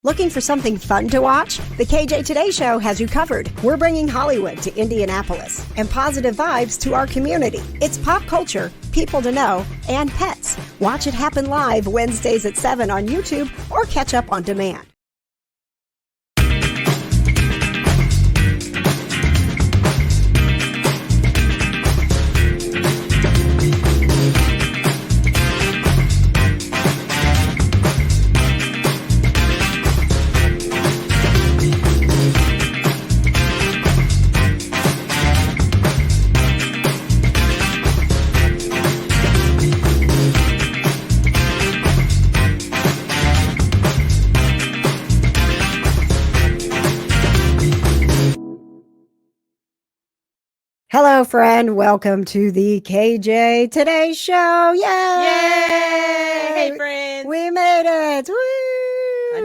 Looking for something fun to watch? The KJ Today Show has you covered. We're bringing Hollywood to Indianapolis and positive vibes to our community. It's pop culture, people to know, and pets. Watch it happen live Wednesdays at 7 on YouTube or catch up on demand. Hello, friend. Welcome to the KJ Today Show. Yay! Yay! Hey, friends. We made it. Woo!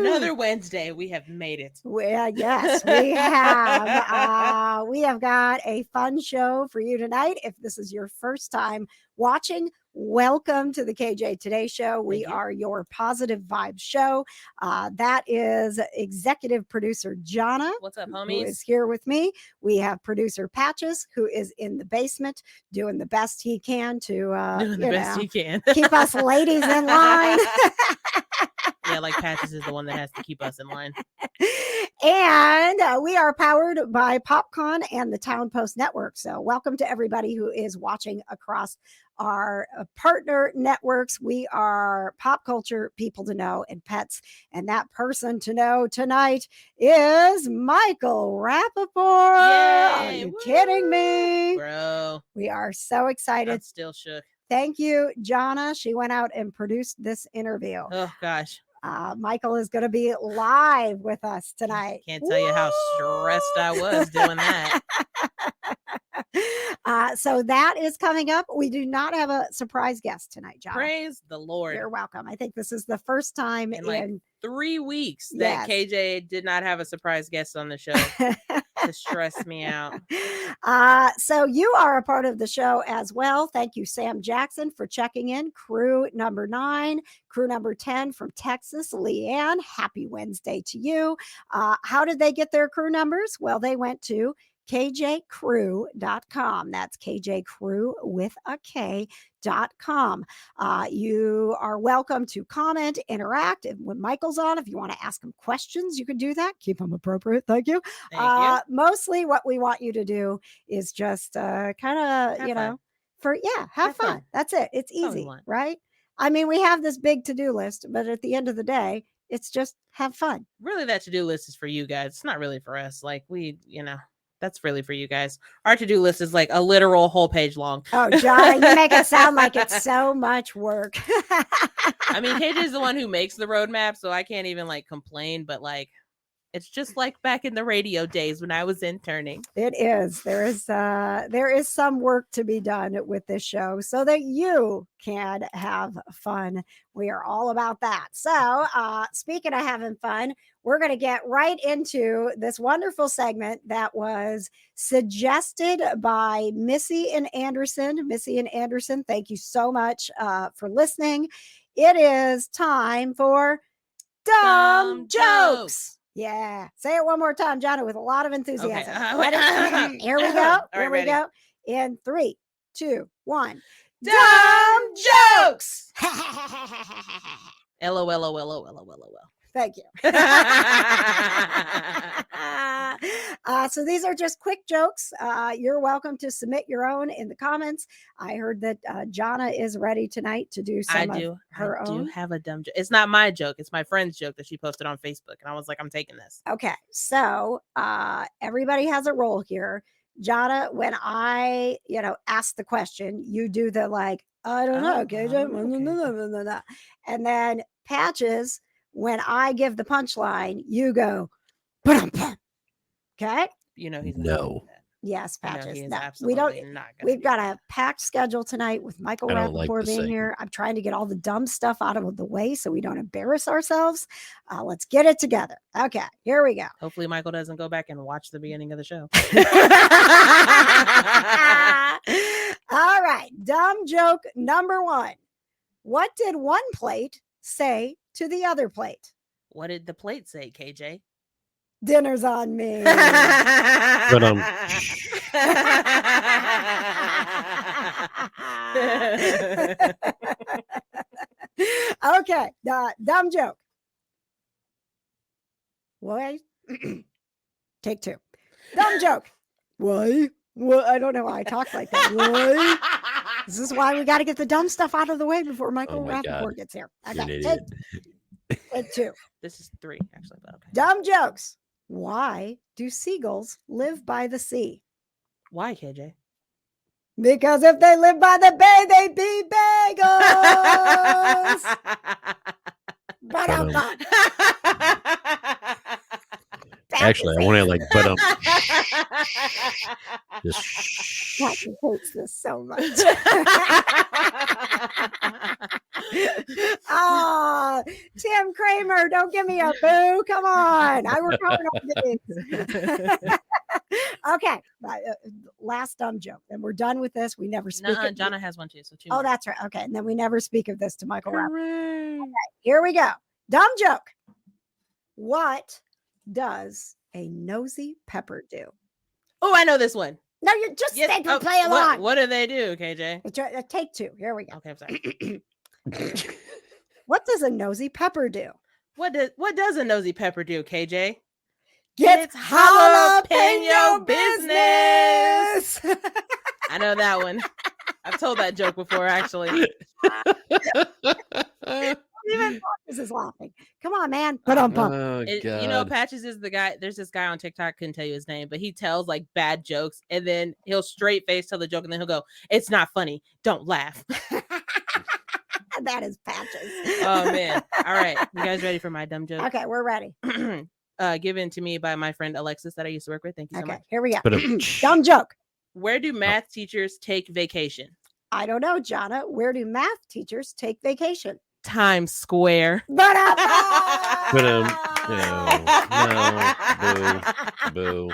Another Wednesday. We have made it. Yes, we have. We have got a fun show for you tonight. If this is your first time watching, welcome to the KJ Today Show. We are your positive vibes show. That is executive producer Jonna. What's up, homies? Who is here with me. We have producer Patches, who is in the basement doing the best he can to keep us ladies in line. Yeah, like Patches is the one that has to keep us in line. And we are powered by PopCon and the Town Post Network. So welcome to everybody who is watching across our partner networks. We are pop culture, people to know, and pets. And that person to know tonight is Michael Rappaport. Are you kidding me? Bro. We are so excited. I'm still shook. Thank you, Jonna. She went out and produced this interview. Oh, gosh. Michael is going to be live with us tonight. Can't tell you how stressed I was doing that. So that is coming up. We do not have a surprise guest tonight, John. Praise the Lord. You're welcome. I think this is the first time in 3 weeks that KJ did not have a surprise guest on the show to stress me out. So you are a part of the show as well. Thank you, Sam Jackson, for checking in. Crew number 9, crew number 10 from Texas, Leanne. Happy Wednesday to you. How did they get their crew numbers? Well, they went to kjcrew.com. That's kjcrew with a K.com. You are welcome to comment, interact. When Michael's on, if you want to ask him questions, you can do that. Keep them appropriate. Thank you. Mostly what we want you to do is just have fun. Have fun. That's it. It's easy, right? I mean, we have this big to-do list, but at the end of the day, it's just have fun. Really, that to-do list is for you guys. It's not really for us. That's really for you guys. Our to-do list is like a literal whole page long. Oh, John, you make it sound like it's so much work. I mean, KJ is the one who makes the roadmap, so I can't even complain, but it's just like back in the radio days when I was interning. It is. There is some work to be done with this show so that you can have fun. We are all about that. So speaking of having fun, we're going to get right into this wonderful segment that was suggested by Missy and Anderson. Missy and Anderson, thank you so much for listening. It is time for Dumb Jokes. Yeah. Say it one more time, Johnny, with a lot of enthusiasm. Okay. Here we go. Here we go. In 3, 2, 1. Dumb Jokes. LOL. Thank you. So these are just quick jokes. You're welcome to submit your own in the comments. I heard that Jonna is ready tonight to do some of her own. I do have a dumb joke. It's not my joke. It's my friend's joke that she posted on Facebook. And I was like, I'm taking this. Okay. So everybody has a role here. Jonna, when I, ask the question, you do the I don't know. Okay. And then Patches, when I give the punchline, you go, okay? You know he's no. Yes, Patches. He is no, absolutely we don't. Not we've got a packed schedule tonight with Michael Rappaport being here. I'm trying to get all the dumb stuff out of the way so we don't embarrass ourselves. Let's get it together. Okay, here we go. Hopefully, Michael doesn't go back and watch the beginning of the show. All right, dumb joke number 1. What did one plate say to the other plate? What did the plate say, KJ? Dinner's on me. Okay, dumb joke. Why? Take two. Dumb joke. Why? Well, I don't know why I talk like that. Why? This is why we got to get the dumb stuff out of the way before Michael Rappaport gets here. Okay, take two. This is three, actually, but okay. Dumb jokes. Why do seagulls live by the sea? Why, KJ? Because if they live by the bay, they'd be bagels. Actually, I want to like, but Patrick hates this so much. Oh, Tim Kramer, don't give me a boo. Come on. I work hard on this. Okay. Last dumb joke. And we're done with this. We never speak. No, Jonna has one too. So two. Oh, that's right. Okay. And then we never speak of this to Michael Rappaport. Okay, here we go. Dumb joke. What does a nosy pepper do? Oh, I know this one. No, you just think and play along. What do they do, KJ? Take two. Here we go. Okay, I'm sorry. What does a nosy pepper do? What does a nosy pepper do, KJ? It's jalapeno business. I know that one. I've told that joke before, actually. Even Patches is laughing. Come on, man. Put on pump. You know, Patches is the guy. There's this guy on TikTok, couldn't tell you his name, but he tells like bad jokes and then he'll straight face tell the joke and then he'll go, "It's not funny. Don't laugh." That is Patches. Oh, man. All right. You guys ready for my dumb joke? Okay, we're ready. Given to me by my friend Alexis that I used to work with. Thank you so much. Here we go. Dumb joke. Where do math teachers take vacation? I don't know, Jonna. Where do math teachers take vacation? Times Square. But boo.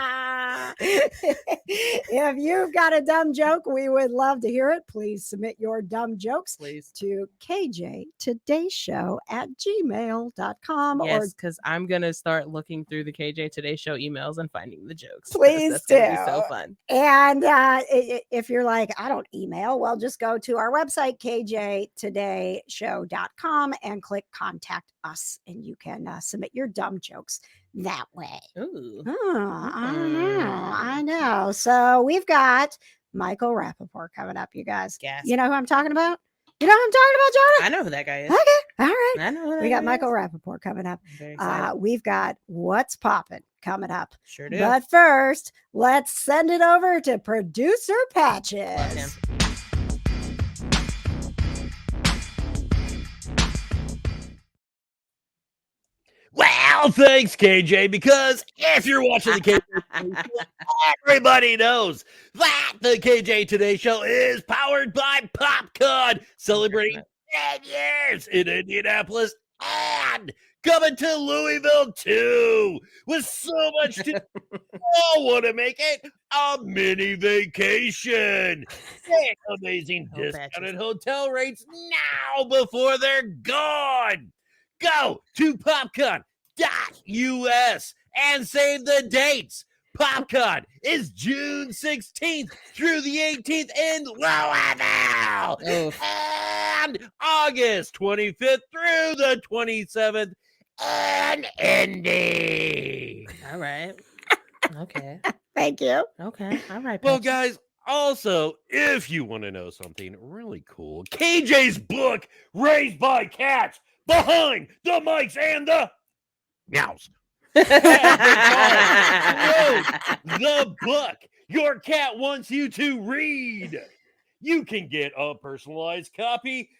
If you've got a dumb joke, we would love to hear it. Please submit your dumb jokes to kjtodayshow@gmail.com. Yes, because I'm going to start looking through the KJ Today Show emails and finding the jokes. Please that's do. Be so fun. And if you're like, I don't email, well, just go to our website, kjtodayshow.com, and click Contact Us, and you can submit your dumb jokes that way. Ooh. I know. So we've got Michael Rappaport coming up, you guys. Yes. You know who I'm talking about? You know who I'm talking about, Jonah? I know who that guy is. Okay. All right. I know who that we got guy Michael is. Rappaport coming up. Very We've got What's Poppin' coming up. Sure do. But first, let's send it over to producer Patches. Well, thanks, KJ, because if you're watching the KJ Today Show, everybody knows that the KJ Today Show is powered by PopCon, celebrating 10 years in Indianapolis and coming to Louisville, too, with so much to all want to make it a mini vacation. Get amazing discounted hotel rates now before they're gone. Go to popcon.us and save the dates. PopCon is June 16th through the 18th in Louisville. And August 25th through the 27th in Indy. All right. Okay. Thank you. Okay. All right. Well, guys, also, if you want to know something really cool, KJ's book, Raised by Cats, Behind the Mics and the Meows. The book your cat wants you to read. You can get a personalized copy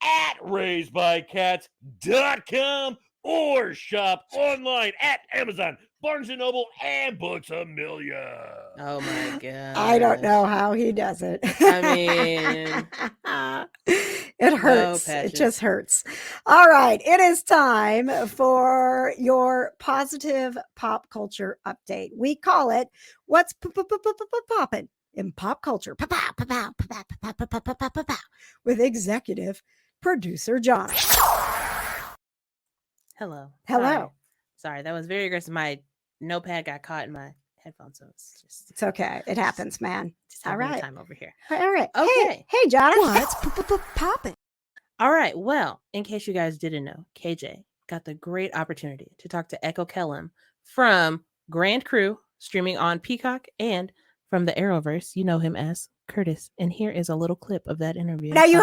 at raisedbycats.com or shop online at Amazon, Barnes & Noble, and Books A Million. Oh, my God. I don't know how he does it. I mean, it hurts. It just hurts. All right. It is time for your positive pop culture update. We call it What's Poppin' in Pop Culture with executive producer John. Hello. Hello. Sorry, that was very aggressive. My notepad got caught in my headphones, so It's okay. It happens, man. just All having a right. time over here. All right. Okay. Hey, Jonna. What's popping? All right. Well, in case you guys didn't know, KJ got the great opportunity to talk to Echo Kellum from Grand Crew, streaming on Peacock, and from the Arrowverse. You know him as Curtis. And here is a little clip of that interview. Now you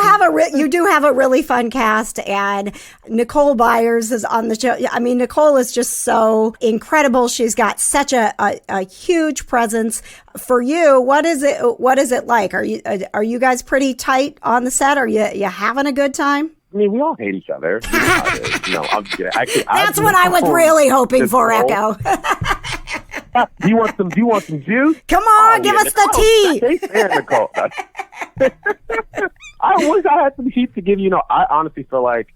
do have a really fun cast, and Nicole Byers is on the show. I mean, Nicole is just so incredible. She's got such a huge presence. For you, what is it like? Are you guys pretty tight on the set? Are you having a good time? I mean, we all hate each other. No, I'm kidding. That's what I was really hoping for, Echo. Do you want some juice? Come on, give us the tea. Stay fair, Nicole. I wish I had some heat to give you. I honestly feel like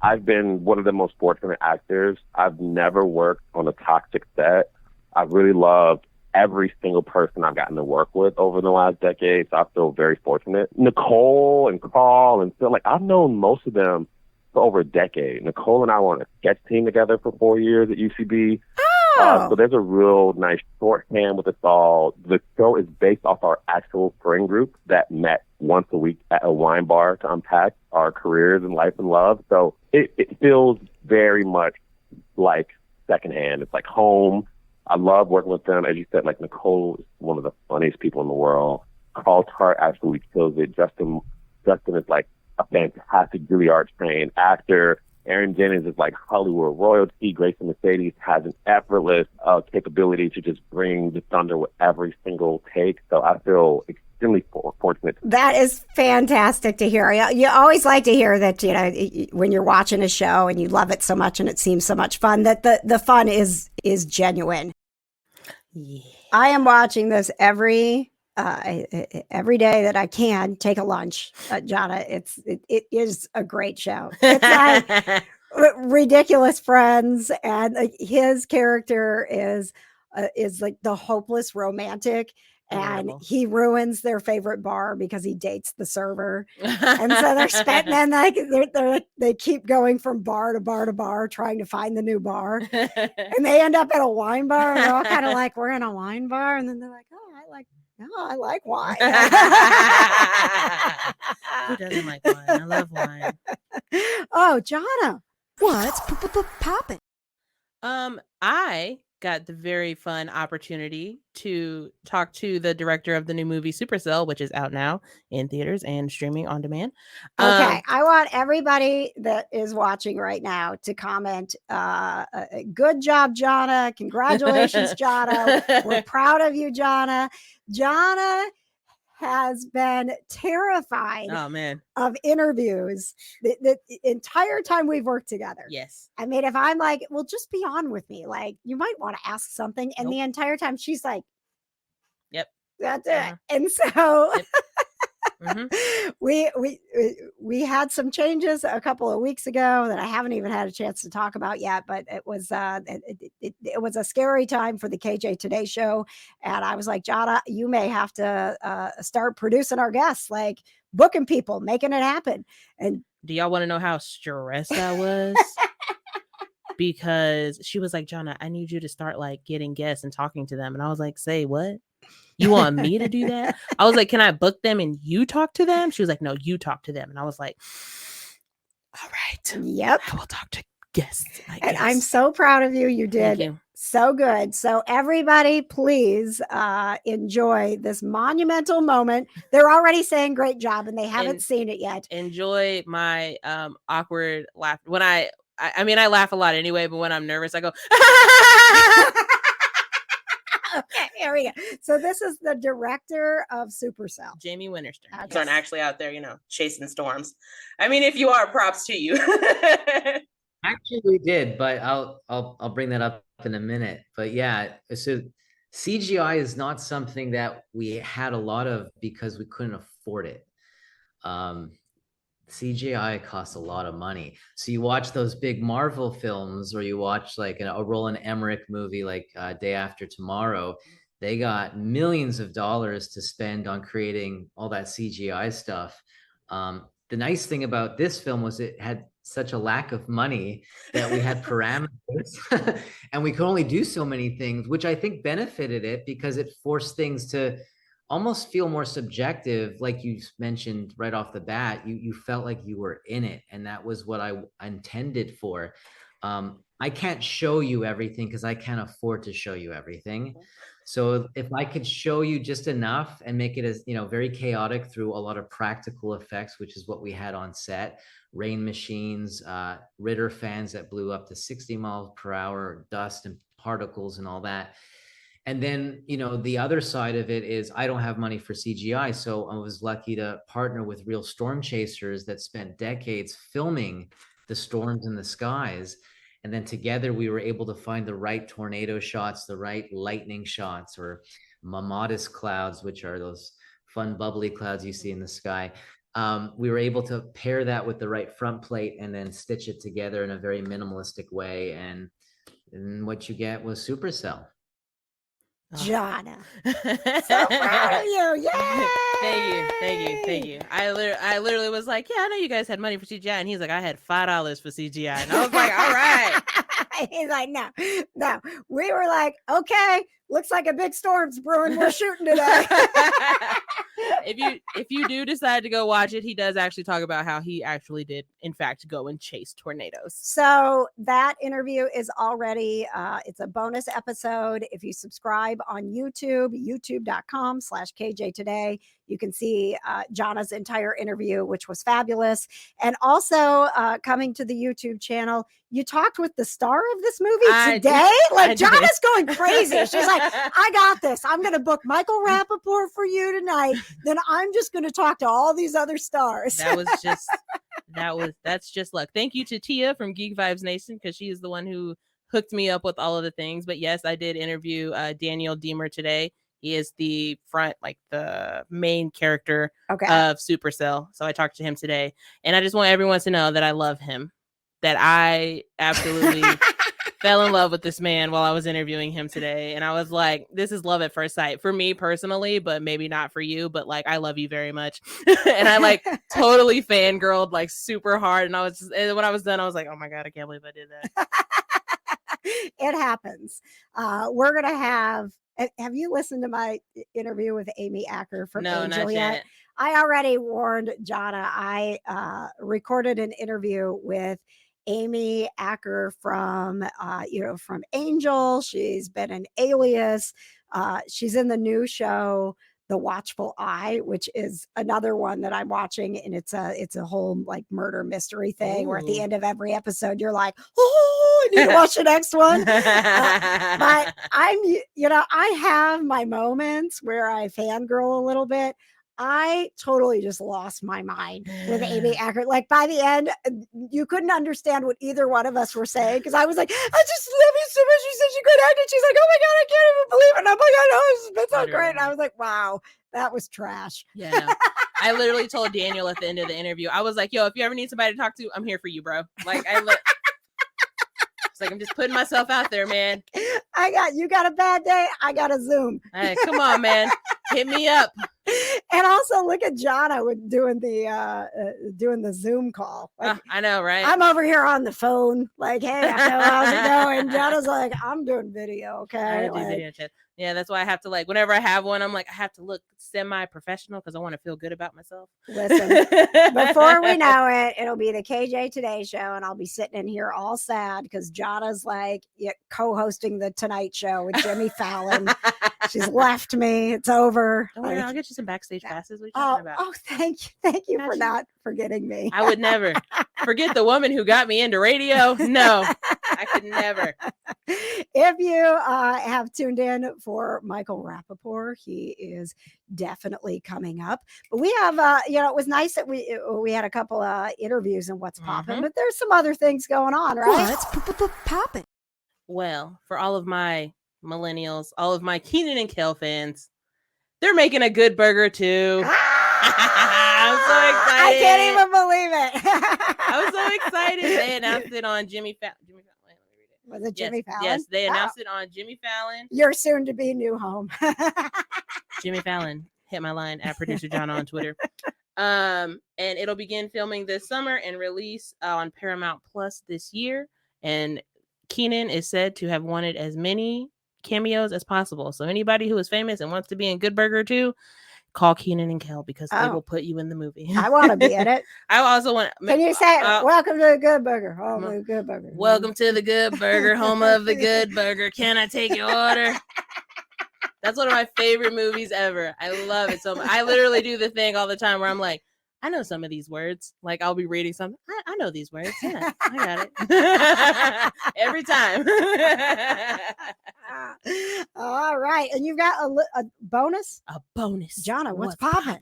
I've been one of the most fortunate actors. I've never worked on a toxic set. I've really loved every single person I've gotten to work with over the last decade, so I feel very fortunate. Nicole and Carl and Phil, I've known most of them for over a decade. Nicole and I were on a sketch team together for 4 years at UCB. So there's a real nice shorthand with us all. The show is based off our actual friend group that met once a week at a wine bar to unpack our careers and life and love. So it feels very much like secondhand. It's like home. I love working with them. As you said, Nicole is one of the funniest people in the world. Carl Tart absolutely kills it. Justin is a fantastic Juilliard-trained actor. Aaron Jennings is Hollywood royalty. Grayson Mercedes has an effortless capability to just bring the thunder with every single take. So I feel extremely fortunate. That is fantastic to hear. You always like to hear that, when you're watching a show and you love it so much and it seems so much fun, that the fun is genuine. Yeah. I am watching this every day that I can take a lunch, Jonna. It is a great show. It's like ridiculous friends, and his character is like the hopeless romantic, and he ruins their favorite bar because he dates the server, and so they're spending, and they keep going from bar to bar to bar trying to find the new bar, and they end up at a wine bar, and they're all kind of like, we're in a wine bar, and then they're like, I like wine. Who doesn't like wine? I love wine. Oh, Jonna, what's popping? I got the very fun opportunity to talk to the director of the new movie Supercell, which is out now in theaters and streaming on demand. Okay, I want everybody that is watching right now to comment, good job, Jonna. Congratulations, Jonna. We're proud of you, Jonna. Jonna has been terrified of interviews the entire time we've worked together. Yes. I mean, if I'm like, well, just be on with me. You might want to ask something. And the entire time she's like, yep, that's it. And so Mm-hmm. we had some changes a couple of weeks ago that I haven't even had a chance to talk about yet, but it was a scary time for the KJ Today show, and I was like, Jonna, you may have to start producing our guests, booking people, making it happen. And do y'all want to know how stressed I was? Because she was like, Jonna, I need you to start getting guests and talking to them, and I was like, say what? You want me to do that? I was like, can I book them and you talk to them? She was like, no, you talk to them. And I was like, all right. Yep. I will talk to guests. And I'm so proud of you. You did so good. So everybody, please enjoy this monumental moment. They're already saying great job and they haven't seen it yet. Enjoy my awkward laugh. When I mean, I laugh a lot anyway, but when I'm nervous, I go, okay, here we go. So this is the director of Supercell, Jamie Winterstern. Okay. Aren't actually out there, chasing storms. I mean, if you are, props to you. Actually, we did, but I'll bring that up in a minute. But yeah, so CGI is not something that we had a lot of because we couldn't afford it. CGI costs a lot of money. So you watch those big Marvel films, or you watch a Roland Emmerich movie like Day After Tomorrow. They got millions of dollars to spend on creating all that CGI stuff. the nice thing about this film was it had such a lack of money that we had parameters and we could only do so many things, which I think benefited it because it forced things to almost feel more subjective. Like you mentioned right off the bat, you felt like you were in it, and that was what I intended for. I can't show you everything because I can't afford to show you everything. So if I could show you just enough and make it as, very chaotic through a lot of practical effects, which is what we had on set, rain machines, Ritter fans that blew up to 60 miles per hour, dust and particles and all that. And then, the other side of it is I don't have money for CGI. So I was lucky to partner with real storm chasers that spent decades filming the storms in the skies. And then together we were able to find the right tornado shots, the right lightning shots, or mammatus clouds, which are those fun bubbly clouds you see in the sky. We were able to pair that with the right front plate and then stitch it together in a very minimalistic way. And what you get was Supercell. Jonna. So proud of you. Yay! Thank you. I literally was like, yeah, I know you guys had money for CGI. And he's like, I had $5 for CGI. And I was like, all right. He's like, no. We were like, okay, looks like a big storm's brewing. We're shooting today. If you do decide to go watch it, he does actually talk about how he actually did, in fact, go and chase tornadoes. So that interview is already, it's a bonus episode. If you subscribe on YouTube, youtube.com/KJ Today, you can see Jonna's entire interview, which was fabulous. And also coming to the YouTube channel, you talked with the star of this movie today. Jonna's going crazy. She's like, I got this. I'm going to book Michael Rappaport for you tonight. Then I'm just going to talk to all these other stars. That's just luck. Thank you to Tia from Geek Vibes Nation, because she is the one who hooked me up with all of the things. But yes, I did interview Daniel Deemer today. He is the main character of Supercell. So I talked to him today, and I just want everyone to know that I love him, that I absolutely fell in love with this man while I was interviewing him today. And I was like, this is love at first sight for me personally, but maybe not for you, but like, I love you very much. And I totally fangirled super hard. And when I was done, I was like, oh my God, I can't believe I did that. It happens. We're going to have you listened to my interview with Amy Acker from Angel yet? I already warned Jonna. I recorded an interview with Amy Acker from Angel. She's been an Alias. She's in the new show, The Watchful Eye, which is another one that I'm watching. And it's a whole murder mystery thing. Ooh. Where at the end of every episode, you're like, oh, I need to watch the next one. But I have my moments where I fangirl a little bit. I totally just lost my mind with Amy Acker. By the end, you couldn't understand what either one of us were saying, because I was like, I just love you so much. She's such a good actor. She's like, oh my God, I can't even believe it. And I'm like, I know, it's been so great. And I was like, wow, that was trash. Yeah, no. I literally told Daniel at the end of the interview, I was like, yo, if you ever need somebody to talk to, I'm here for you, bro. It's like, I'm just putting myself out there, man. You got a bad day, I got a Zoom. Hey, come on, man. Hit me up. And also look at Jonna with doing the Zoom call. I know, right? I'm over here on the phone, like, hey, how's it going? Jonna's like, I'm doing video, okay? I do video chat. Yeah, that's why I have to whenever I have one, I'm like, I have to look semi-professional because I want to feel good about myself. Listen, before we know it, it'll be the KJ Today show, and I'll be sitting in here all sad because Jonna's co-hosting the Tonight Show with Jimmy Fallon. She's left me. It's over. Don't worry, I'll get you some backstage passes. What are you talking about? Oh, thank you for not forgetting me. I would never forget the woman who got me into radio. No, I could never. If you have tuned in for Michael Rappaport, he is definitely coming up. But we have, it was nice that we had a couple of interviews and what's popping, but there's some other things going on, right? What's popping? Well, for all of my millennials, all of my Keenan and Kel fans, they're making a good burger too. I'm so excited. I can't even believe it. I was so excited. They announced it on Jimmy Fallon. Was it Jimmy Fallon? Yes, they announced it on Jimmy Fallon. Your soon-to-be new home. Jimmy Fallon, hit my line at Producer John on Twitter. And it'll begin filming this summer and release on Paramount Plus this year. And Keenan is said to have wanted as many cameos as possible. So anybody who is famous and wants to be in Good Burger 2, call Keenan and Kel because they will put you in the movie. I want to be in it. I also want. Can you say, welcome to the Good Burger, home of the Good Burger. Welcome to the Good Burger, home of the Good Burger. Can I take your order? That's one of my favorite movies ever. I love it so much. I literally do the thing all the time where I'm like, I know some of these words. Like I'll be reading something. I know these words. Yeah, I got it. Every time. All right. And you've got a bonus? A bonus. Jonna, what's popping?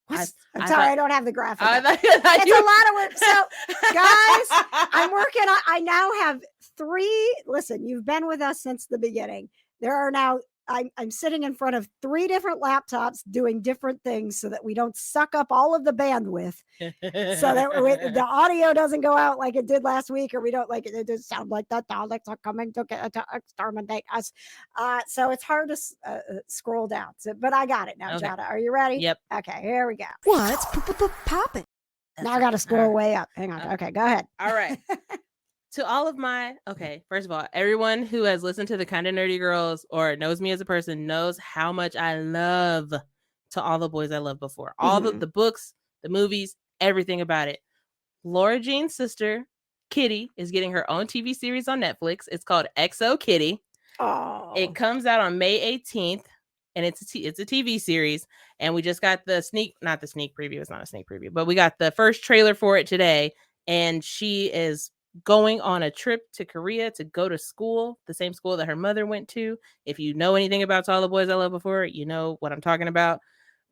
I'm sorry, thought- I don't have the graphic. It's a lot of work. So, guys, I'm working on. I now have 3. Listen, you've been with us since the beginning. There are now. I'm sitting in front of 3 different laptops doing different things so that we don't suck up all of the bandwidth, so that the audio doesn't go out like it did last week, or we don't like it. It does sound like the Daleks are coming to exterminate us. So it's hard to scroll down. So, but I got it now, Okay. Jonna. Are you ready? Yep. Okay, here we go. What's popping? Now I got to scroll way up. Hang on. Okay, go ahead. All right. To all of my, first of all, everyone who has listened to the Kinda Nerdy Girls or knows me as a person knows how much I love To All the Boys I Loved Before. All the books, the movies, everything about it. Laura Jean's sister, Kitty, is getting her own TV series on Netflix. It's called XO Kitty. Oh. It comes out on May 18th, and it's a TV series. And we just got not the sneak preview. It's not a sneak preview, but we got the first trailer for it today. And she is going on a trip to Korea to go to school, the same school that her mother went to. If you know anything about To All the Boys I Loved Before, you know what I'm talking about.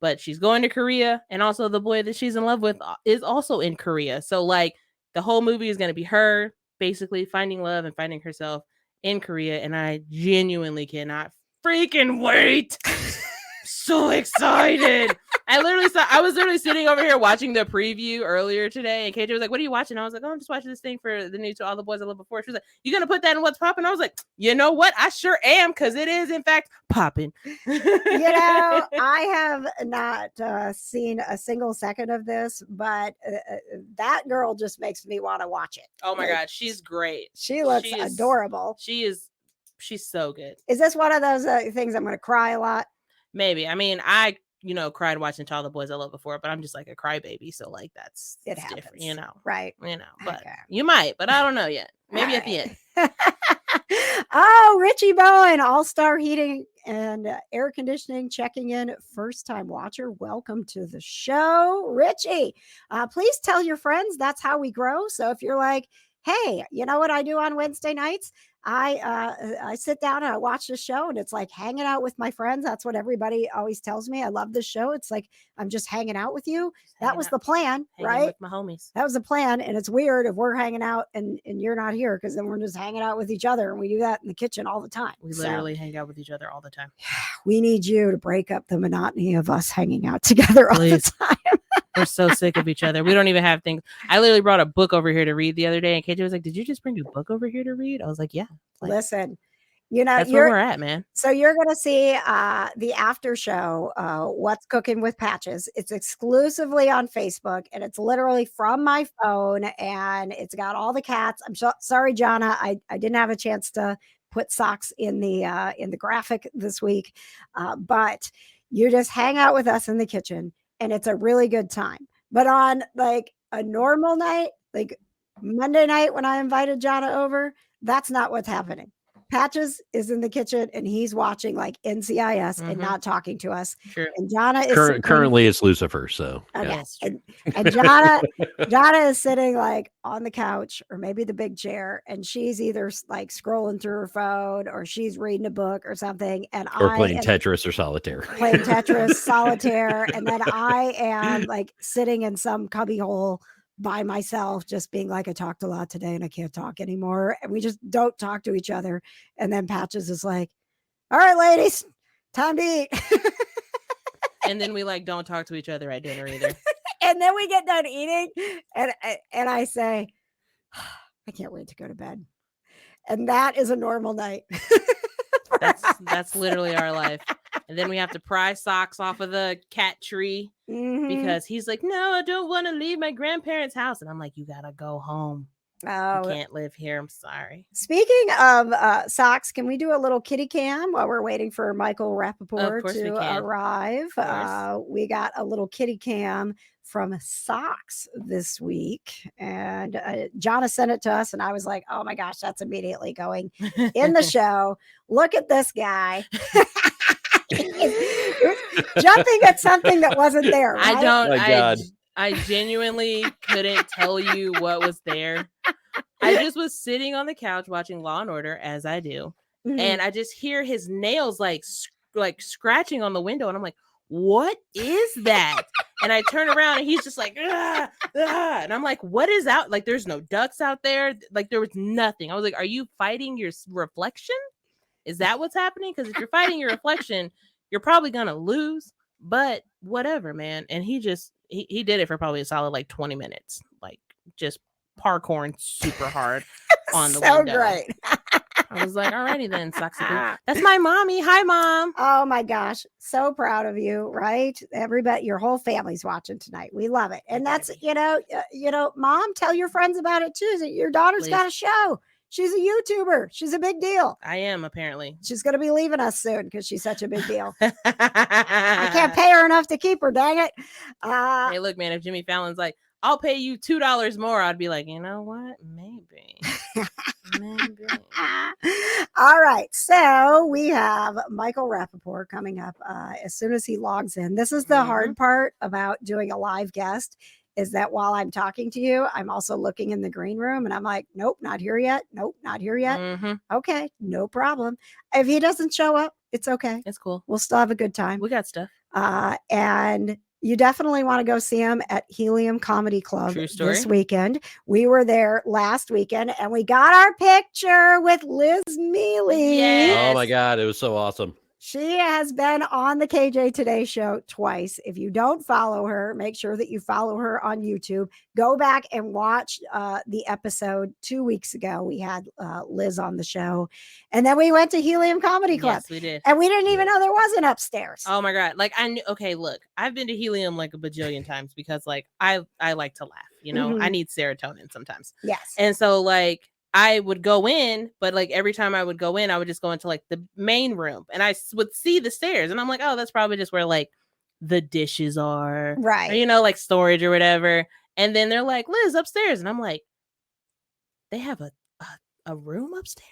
But she's going to Korea, and also the boy that she's in love with is also in Korea. So like the whole movie is going to be her basically finding love and finding herself in Korea, and I genuinely cannot freaking wait. So excited. I was literally sitting over here watching the preview earlier today, and KJ was like, "What are you watching?" I was like, "Oh, I'm just watching this thing for the new To All the Boys I Loved Before." She was like, "You gonna put that in what's popping?" I was like, "You know what? I sure am, because it is in fact popping." I have not seen a single second of this, but that girl just makes me want to watch it. Oh my God, she's great. She looks adorable. She's so good. Is this one of those things I'm going to cry a lot? Maybe. I mean, I cried watching To All the Boys I Loved Before, but I'm just like a crybaby, so like that's happens, different, right? But you might, but I don't know yet. Maybe at the end. Oh, Richie Bowen, All-Star Heating and Air Conditioning, checking in, first-time watcher. Welcome to the show, Richie. Please tell your friends. That's how we grow. So if you're like, hey, you know what I do on Wednesday nights? I sit down and I watch the show, and it's like hanging out with my friends. That's what everybody always tells me. I love the show. It's like I'm just hanging out with you. That was the plan, right? With my homies. That was the plan. And it's weird if we're hanging out and you're not here, because then we're just hanging out with each other, and we do that in the kitchen all the time. We literally hang out with each other all the time. We need you to break up the monotony of us hanging out together all the time. We're so sick of each other. We don't even have things. I literally brought a book over here to read the other day, and KJ was like, "Did you just bring a book over here to read?" I was like, "Yeah." Like, listen, that's where we're at, man. So you're going to see the after show, What's Cooking with Patches. It's exclusively on Facebook, and it's literally from my phone, and it's got all the cats. I'm sorry, Jonna, I didn't have a chance to put socks in the graphic this week, but you just hang out with us in the kitchen, and it's a really good time. But on like a normal night, like Monday night when I invited Jonna over, that's not what's happening. Patches is in the kitchen, and he's watching like NCIS and not talking to us. True. And Jonna is currently it's Lucifer. So okay. Yes, and Jonna is sitting like on the couch or maybe the big chair, and she's either like scrolling through her phone or she's reading a book or something. And or playing Tetris or Solitaire. Playing Tetris, Solitaire, and then I am like sitting in some cubby hole by myself, just being like, I talked a lot today and I can't talk anymore. And we just don't talk to each other. And then Patches is like, all right, ladies, time to eat. And then we like don't talk to each other at dinner either. And then we get done eating, and I say, I can't wait to go to bed. And that is a normal night. That's literally our life. And then we have to pry socks off of the cat tree because he's like, no, I don't want to leave my grandparents' house. And I'm like, you gotta go home. You can't live here. I'm sorry. Speaking of socks, can we do a little kitty cam while we're waiting for Michael Rappaport to arrive? We got a little kitty cam from Socks this week, and Jonna sent it to us, and I was like, oh my gosh, that's immediately going in the show. Look at this guy. Jumping at something that wasn't there. Right? I genuinely couldn't tell you what was there. I just was sitting on the couch watching Law and Order, as I do, and I just hear his nails like scratching on the window, and I'm like, what is that? And I turn around, and he's just like, ah, ah. And I'm like, what is out? Like, there's no ducks out there. Like, there was nothing. I was like, are you fighting your reflection? Is that what's happening? Because if you're fighting your reflection, you're probably gonna lose. But whatever, man. And he just he did it for probably a solid like 20 minutes, like just parkouring super hard on the window. So great. I was like, alrighty then, Socks. That's my mommy. Hi, Mom. Oh my gosh. So proud of you, right? Everybody, your whole family's watching tonight. We love it. And that's, Mom, tell your friends about it too. Your daughter's got a show. She's a YouTuber. She's a big deal. I am, apparently. She's going to be leaving us soon because she's such a big deal. I can't pay her enough to keep her, dang it. Hey, look, man, if Jimmy Fallon's like, I'll pay you $2 more, I'd be like, you know what? Maybe. All right. So we have Michael Rappaport coming up as soon as he logs in. This is the hard part about doing a live guest, is that while I'm talking to you, I'm also looking in the green room and I'm like, nope, not here yet. Nope, not here yet. Okay, no problem. If he doesn't show up, it's okay. It's cool. We'll still have a good time. We got stuff. And you definitely want to go see him at Helium Comedy Club this weekend. We were there last weekend and we got our picture with Liz Mealy. Yes. Oh my God, it was so awesome. She has been on the KJ Today show twice. If you don't follow her, make sure that you follow her on YouTube. Go back and watch the episode 2 weeks ago. We had Liz on the show. And then we went to Helium Comedy Club. Yes, we did. And we didn't even know there was an upstairs. Oh my God. Like I knew, okay, look, I've been to Helium like a bajillion times because like I like to laugh, you know, I need serotonin sometimes. Yes. And so like I would go in, but like every time I would go in, I would just go into like the main room and I would see the stairs and I'm like, oh, that's probably just where like the dishes are, right? Or, you know, like storage or whatever. And then they're like, Liz, upstairs. And I'm like, they have a room upstairs?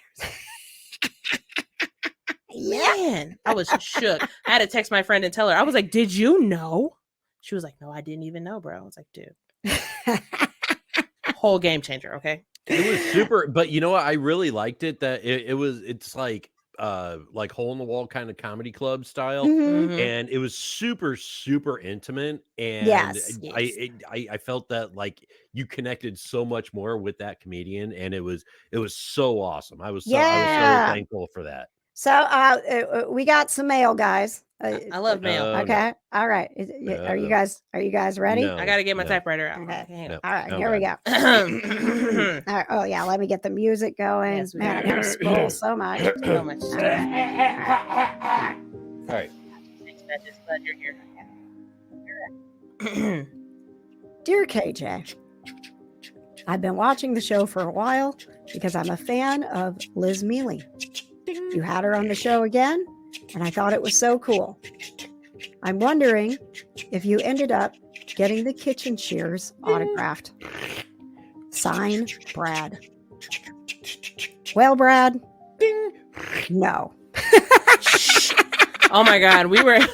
Man, I was shook. I had to text my friend and tell her. I was like, did you know? She was like, no, I didn't even know, bro. I was like, dude. Whole game changer, okay? It was super, but you know what? I really liked it that it's like hole in the wall kind of comedy club style, and it was super intimate, and I felt that like you connected so much more with that comedian, and it was so awesome. I was so thankful for that. So we got some mail, guys. I love mail. Okay. No. All right. Are you guys ready? No, I got to get my typewriter out. Okay. No. All right. Here we go. All right. Oh yeah. Let me get the music going. Yes, man, I got to scroll so much. So much stuff. All right. Thanks, man. Just glad you're here. Dear KJ, I've been watching the show for a while because I'm a fan of Liz Mealy. You had her on the show again, and I thought it was so cool. I'm wondering if you ended up getting the kitchen shears autographed. Sign, Brad. Well, Brad, no. Oh my God, we're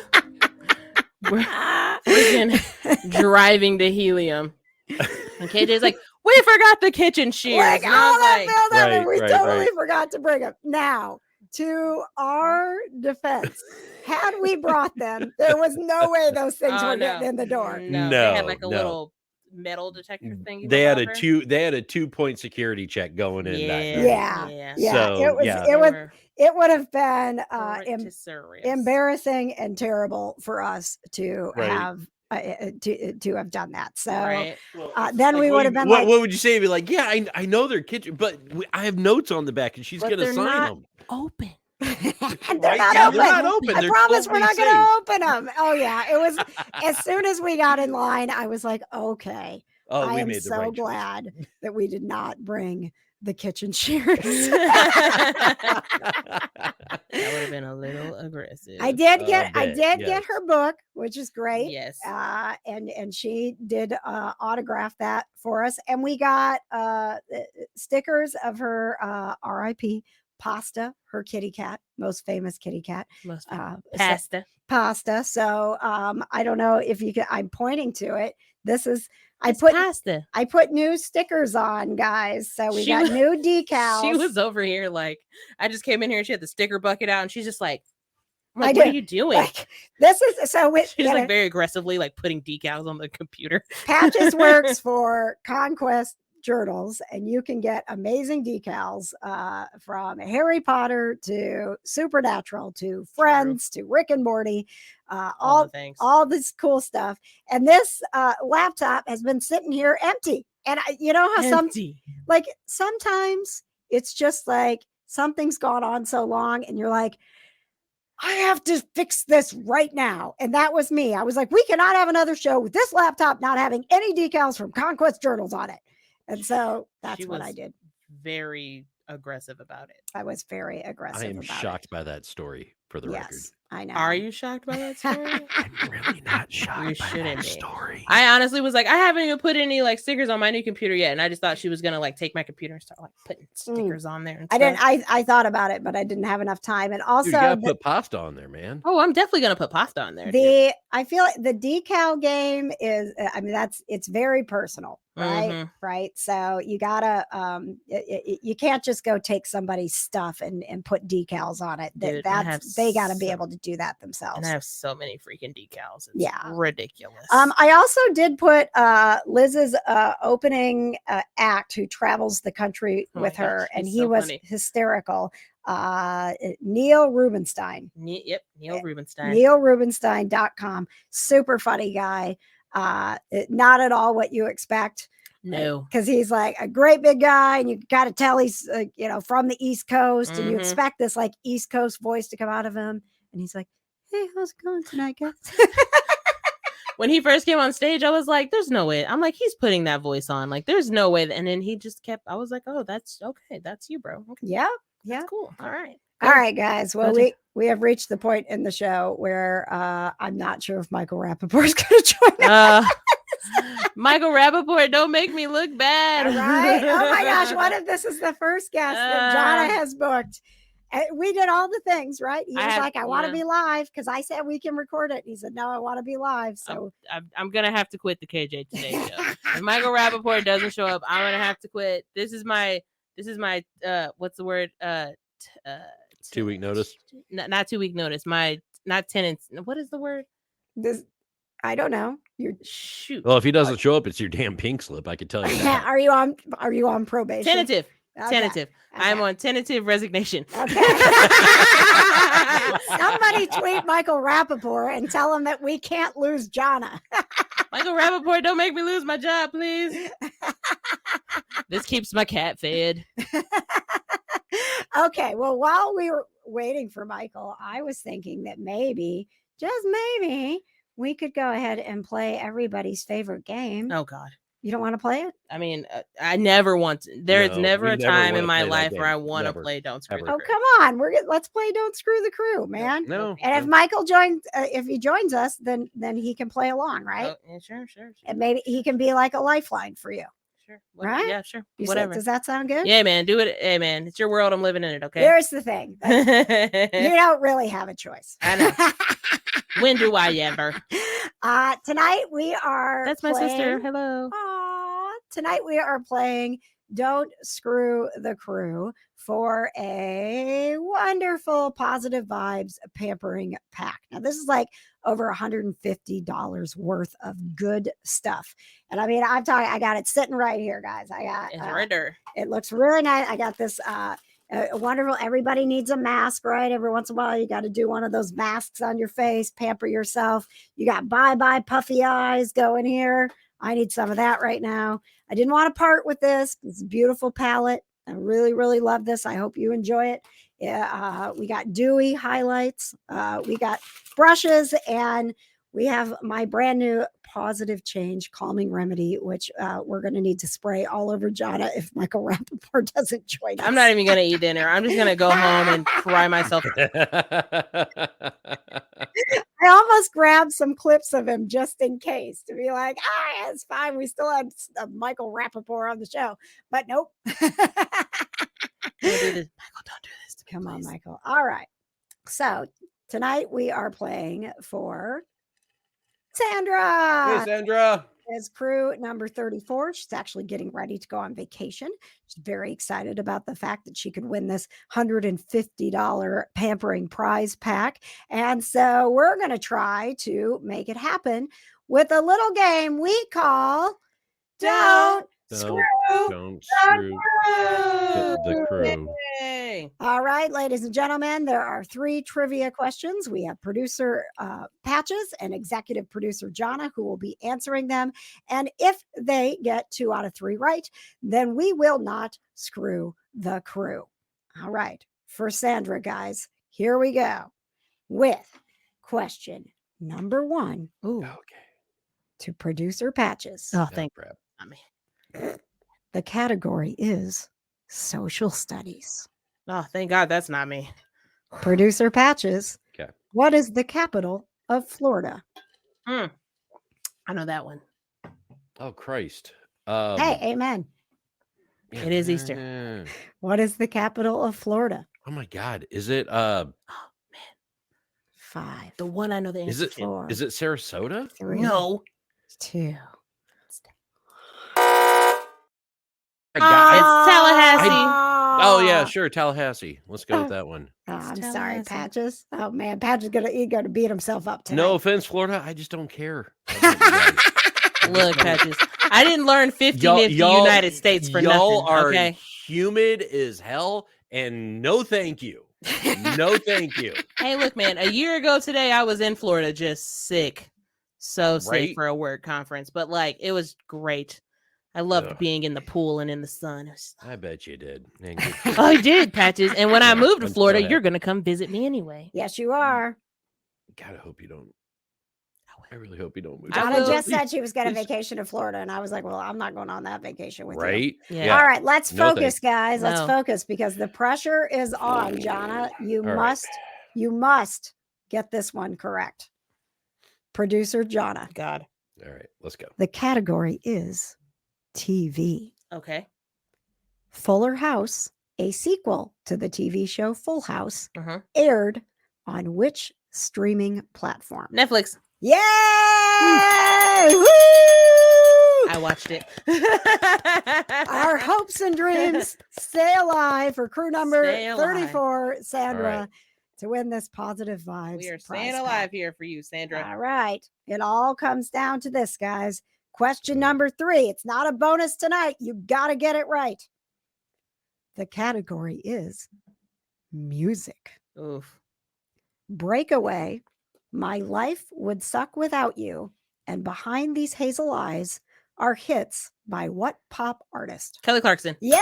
freaking driving to Helium, and KJ's like, we forgot the kitchen shears. Like, all that build up, we totally forgot to bring them. Now, to our defense, had we brought them, there was no way those things were getting in the door. No, they had like a little metal detector thing. They had a 2-point security check going in. Yeah. So, it would have been embarrassing and terrible for us to have. To have done that, so then we would have been. What would you say? Be like, yeah, I know their kitchen, but I have notes on the back, and she's gonna sign them. Open. And Right? not Yeah, open. they're not open. I They're promise we're totally not going to safe. open them. Oh yeah, it was as soon as we got in line, I was like, okay, Oh, I we am made the so right choice. glad that we did not bring the kitchen shears. That would have been a little aggressive. I did bet, get yes. her book, which is great. Yes. And she did autograph that for us, and we got stickers of her R.I.P. Pasta, her kitty cat, most famous kitty cat. Most So- pasta. So I don't know if you can. I'm pointing to it. This is It's pasta. I put new stickers on, guys. So we She got was- new decals. She was over here like, I just came in here and she had the sticker bucket out and she's just like, I'm I like, what are do. you doing? Like, this is so with She's like very aggressively like putting decals on the computer. Patches works for Conquest Journals, and you can get amazing decals from Harry Potter to Supernatural to Friends to Rick and Morty, All the things. all this cool stuff. And this laptop has been sitting here empty. And you know how Empty. sometimes it's just like something's gone on so long, and you're like, I have to fix this right now. And that was me. I was like, we cannot have another show with this laptop not having any decals from Conquest Journals on it. And so that's She what I was did. Very aggressive about it. I was very aggressive. I am about shocked by that story, for the record. Yes, I know. Are you shocked by that story? I'm really not shocked You by shouldn't that be. story. I honestly was like, I haven't even put any like stickers on my new computer yet, and I just thought she was gonna like take my computer and start like putting stickers on there. And I didn't. stuff. I thought about it, but I didn't have enough time. And also, Dude, you gotta put pasta on there, man. Oh, I'm definitely gonna put pasta on there. dude. I feel like the decal game is. I mean, it's very personal, right? Mhm. Right. So you gotta. You can't just go take somebody's stuff and put decals on it. Dude, I have They got to be so- able to do that themselves. And I have so many freaking decals. It's Yeah. ridiculous. I also did put Liz's opening act, who travels the country Oh my with her, gosh, and he's he so was funny. hysterical. Neil Rubenstein. Neil Rubenstein. NeilRubenstein.com. Super funny guy. Not at all what you expect. No. Because he's like a great big guy, and you got to tell he's from the East Coast, and you Mhm. expect this like East Coast voice to come out of him, and he's like, "Hey, how's it going tonight, guys?" When he first came on stage, I was like, there's no way. I'm like, he's putting that voice on. Like, there's no way. And then he just kept, I was like, oh, that's okay. That's you, bro. Okay. Yeah, yeah. That's cool. All right. All right, guys. Well, Gotcha. we have reached the point in the show where I'm not sure if Michael Rappaport's going to join us. Michael Rappaport, don't make me look bad. All right. Oh my gosh, what if this is the first guest that Jonna has booked? We did all the things, right? He was like, I want to be live, because I said we can record it. He said, no, I want to be live. So I'm going to have to quit the KJ Today show. If Michael Rappaport doesn't show up, I'm going to have to quit. This is my what's the word? 2 week notice. Not 2 week notice. Not tenants. What is the word? this, I don't know. You're Shoot. Well, if he doesn't show up, it's your damn pink slip. I can tell you that. Are you on probation? Tentative. Okay. Tentative. I'm on tentative resignation. Okay. Somebody tweet Michael Rappaport and tell him that we can't lose Jonna. Michael Rappaport, don't make me lose my job, please. This keeps my cat fed. Okay. Well, while we were waiting for Michael, I was thinking that maybe, just maybe, we could go ahead and play everybody's favorite game. Oh, God. You don't want to play it? I mean, I never want to. There's No, never we a never time wanna in my play that life where I game. want to Never. play Don't Screw Ever. the Oh, Crew. come on. Let's play Don't Screw the Crew, man. No. And if Michael joins, if he joins us, then he can play along, right? Oh, yeah, sure. And maybe he can be like a lifeline for you. Sure. Right? Yeah, sure. You said- Whatever. does that sound good? Yeah, man. Do it. Hey, man. It's your world. I'm living in it. Okay. Here's the thing. You don't really have a choice. I know. When do I ever? Tonight we are That's my sister. playing- Hello. Aw, tonight we are playing Don't Screw the Crew for a wonderful positive vibes pampering pack. Now this is like over $150 worth of good stuff. And I mean, I'm talking, I got it sitting right here, guys. I got It's right there. it looks really nice. I got this wonderful. Everybody needs a mask, right? Every once in a while, you got to do one of those masks on your face, pamper yourself. You got bye puffy eyes going here. I need some of that right now. I didn't want to part with this. It's a beautiful palette. I really, really love this. I hope you enjoy it. We got dewy highlights. We got brushes, and we have my brand new positive change calming remedy, which we're going to need to spray all over Jonna if Michael Rappaport doesn't join us. I'm not even gonna eat dinner. I'm just gonna go home and cry myself. I almost grabbed some clips of him just in case to be like, it's fine. We still had Michael Rappaport on the show, but nope. Don't do this. Michael, don't do this to me, Come on, please. Michael. All right. So tonight we are playing for Sandra. Hey, Sandra. Is crew number 34. She's actually getting ready to go on vacation. She's very excited about the fact that she could win this $150 pampering prize pack. And so we're going to try to make it happen with a little game we call Don't Screw the crew. Yay. All right, ladies and gentlemen, there are 3 trivia questions. We have producer Patches and executive producer Jonna who will be answering them. And if they get 2 out of 3 right, then we will not screw the crew. All right, for Sandra, guys, here we go with question number 1. Ooh. Okay. To producer Patches. Oh, thank crap. not me. The category is social studies. Oh, thank God that's not me. Producer Patches. Okay. What is the capital of Florida? I know that one. Oh, Christ. Hey, amen. It is Easter. What is the capital of Florida? Oh my God. Is it 5. The one I know the answer to. 4. is it Sarasota? 3. No. 2. It's Tallahassee. Oh yeah, sure, Tallahassee. Let's go with that one. Oh, I'm sorry, Tallahassee. Patches. Oh man, Patches gonna beat himself up tonight. No offense, Florida. I just don't care. about you guys. Look, Patches. I didn't learn 50-50 United States for y'all nothing. are Okay. humid as hell, and no thank you. No thank you. Hey, look, man. A year ago today, I was in Florida, just sick, so sick Right? for a work conference. But like, it was great. I loved Ugh. being in the pool and in the sun. It was- I bet you did. Man, good for you. I did, Patches. And when I Yeah, moved to I'm so Florida, happy. you're gonna come visit me anyway. Yes, you are. God, I hope you don't. I really hope you don't move. I Donna will. just said she was going to Please. vacation to Florida, and I was like, "Well, I'm not going on that vacation with you." Right? Yeah. All right, let's No focus, guys. Let's No. focus because the pressure is on, Jonna. You All right. must get this one correct. Producer Jonna. God. All right, let's go. The category is TV. Okay. Fuller House, a sequel to the TV show Full House, Uh-huh. aired on which streaming platform? Netflix. Yay! Woo! I watched it. Our hopes and dreams stay alive for crew number Stay alive. 34, Sandra, right. to win this positive vibes. We are prize staying pack. alive here for you, Sandra. All right. It all comes down to this, guys. Question number 3. It's not a bonus tonight. You got to get it right. The category is music. Oof. Breakaway, My Life Would Suck Without You, and Behind These Hazel Eyes are hits by what pop artist? Kelly Clarkson. Yeah!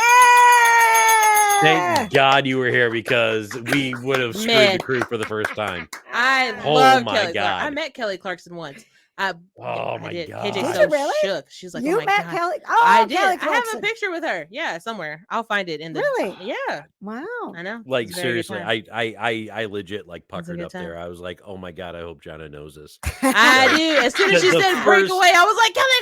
Thank God you were here because we would have screwed Man. the crew for the first time. I Oh love my Kelly Clarkson. I God. met Kelly Clarkson once. Oh I my did. God. KJ Did so you really? shook. She's like, You oh my met God. Kelly? Oh, I did. Kelly I have a Clarkson. picture with her. Yeah, somewhere. I'll find it in the. Really? Yeah, Wow. I know. Like It's a very good seriously, time. I legit like It was a puckered good up there. time. I was like, oh my God, I hope Jonna knows this. I do. As soon as she The said first- breakaway, I was like, Kelly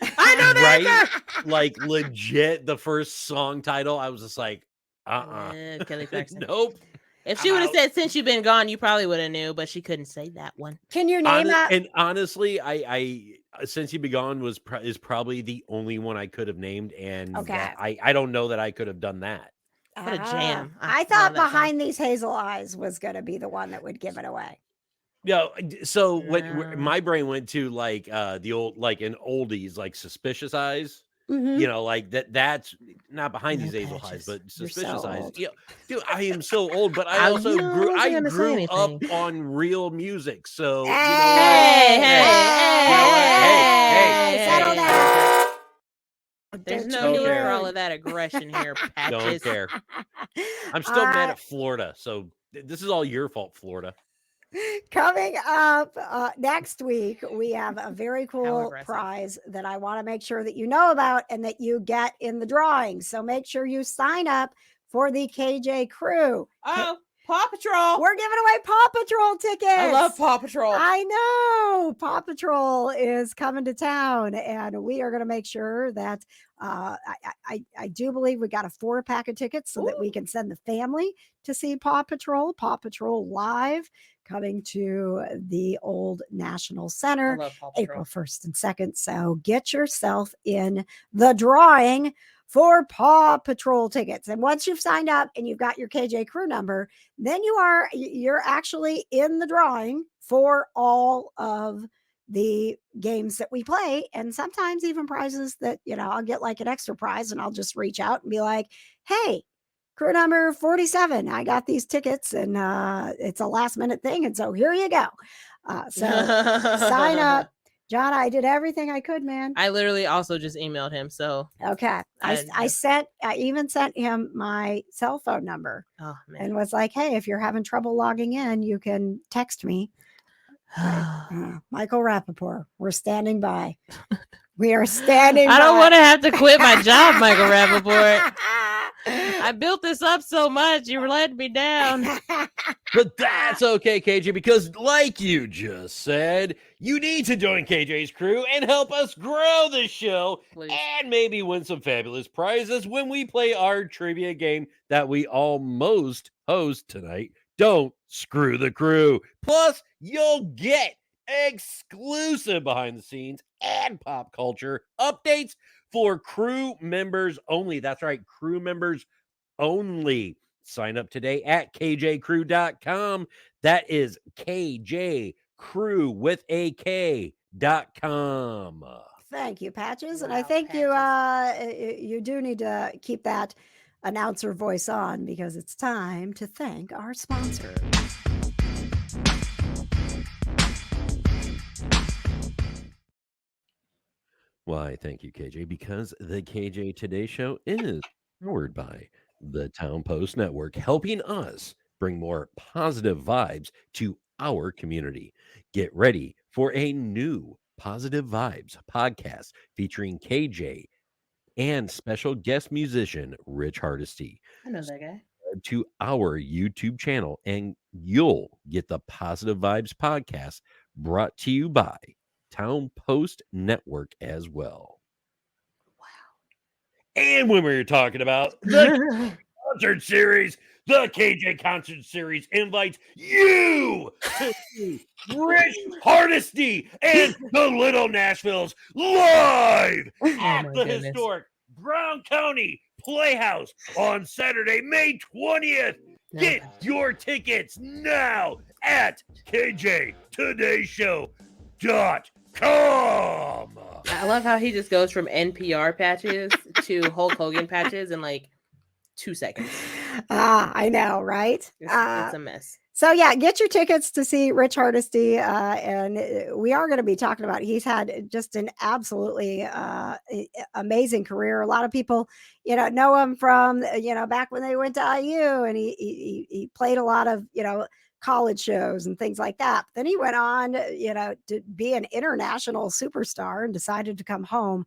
Clarkson. I know that Right? Like legit, the first song title, I was just like, Kelly Clarkson. Nope. If she would have said "Since You've Been Gone," you probably would have knew, but she couldn't say that one. Can you name that? And honestly, I Since You Be Gone is probably the only one I could have named, and Okay. that, I don't know that I could have done that. What a jam. I I thought love that song. Behind These Hazel Eyes was going to be the one that would give it away. Yeah, so what No. my brain went to like the old like in oldies like Suspicious Eyes. Mhm. You know, like that's not Behind No, These Hazel Patches, Eyes, but you're Suspicious so Eyes. old. Yeah, dude, I am so old, but I I also wasn't grew gonna say up anything. on real music. So you know Hey, what? hey, hey, settle down. There's it no to need you. for all of that aggression here, Patches. Don't care. I'm still mad Uh, at Florida, so this is all your fault, Florida. Coming up next week, we have a very cool aggressive. prize that I want to make sure that you know about and that you get in the drawing. So make sure you sign up for the KJ Crew. Oh, Paw Patrol. We're giving away Paw Patrol tickets. I love Paw Patrol. I know Paw Patrol is coming to town, and we are going to make sure that I do believe we got a 4-pack of tickets so that we can send the family to see Paw Patrol live, coming to the old National I Center love Paw Patrol. April 1st and 2nd. So get yourself in the drawing for Paw Patrol tickets. And once you've signed up and you've got your KJ Crew number, then you're actually in the drawing for all of the games that we play, and sometimes even prizes that, I'll get like an extra prize and I'll just reach out and be like, hey, crew number 47, I got these tickets, and it's a last minute thing, and so here you go. So sign up. John, I did everything I could, man. I literally also just emailed him. So Okay. I even sent him my cell phone number and was like, hey, if you're having trouble logging in, you can text me. Michael Rappaport, we're standing by. We are standing by. I don't want to have to quit my job, Michael Rappaport. I built this up so much. You were letting me down. But that's okay, KJ, because like you just said, you need to join KJ's crew and help us grow the show. Please. And maybe win some fabulous prizes when we play our trivia game that we almost host tonight. Don't screw the crew. Plus, you'll get exclusive behind the scenes and pop culture updates for crew members only. That's right, crew members only. Sign up today at kjcrew.com. That is KJCrew with a K.com. Thank you, Patches. And Wow, I think Patches. you do need to keep that announcer voice on, because it's time to thank our sponsor. Why, thank you, KJ, because the KJ Today Show is powered by the Town Post Network, helping us bring more positive vibes to our community. Get ready for a new Positive Vibes podcast featuring KJ and special guest musician Rich Hardesty. I know that guy. To our YouTube channel, and you'll get the Positive Vibes podcast brought to you by Town Post Network as well. Wow. And when we were talking about the concert series, the KJ Concert Series invites you to see Rich Hardesty and the Little Nashvilles live at the goodness. historic Brown County Playhouse on Saturday, May 20th. Get your tickets now at kjtodayshow.com. I love how he just goes from NPR patches to Hulk Hogan patches in like 2 seconds. I know, right? It's a mess. So yeah, get your tickets to see Rich Hardesty, and we are going to be talking about. He's had just an absolutely amazing career. A lot of people, know him from back when they went to IU, and he played a lot of college shows and things like that. But then he went on, to be an international superstar and decided to come home.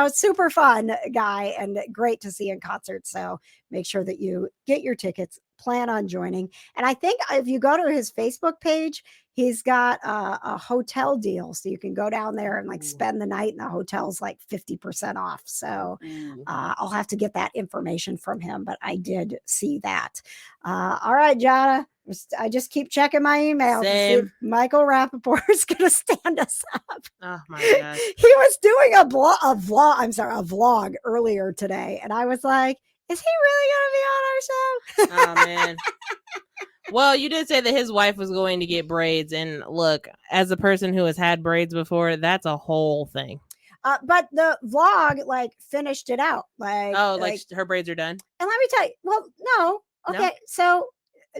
Super fun guy and great to see in concert. So make sure that you get your tickets. Plan on joining. And I think if you go to his Facebook page, he's got a hotel deal. So you can go down there and spend the night, and the hotel's like 50% off. So I'll have to get that information from him, but I did see that. All right, Jana, I just keep checking my email to see if Michael Rappaport is going to stand us up. Oh my gosh. He was doing a vlog earlier today. And I was like, is he really going to be on our show? Oh, man. Well, you did say that his wife was going to get braids. And look, as a person who has had braids before, that's a whole thing. But the vlog finished it out. Like her braids are done? And let me tell you, well, no. Okay. No? So,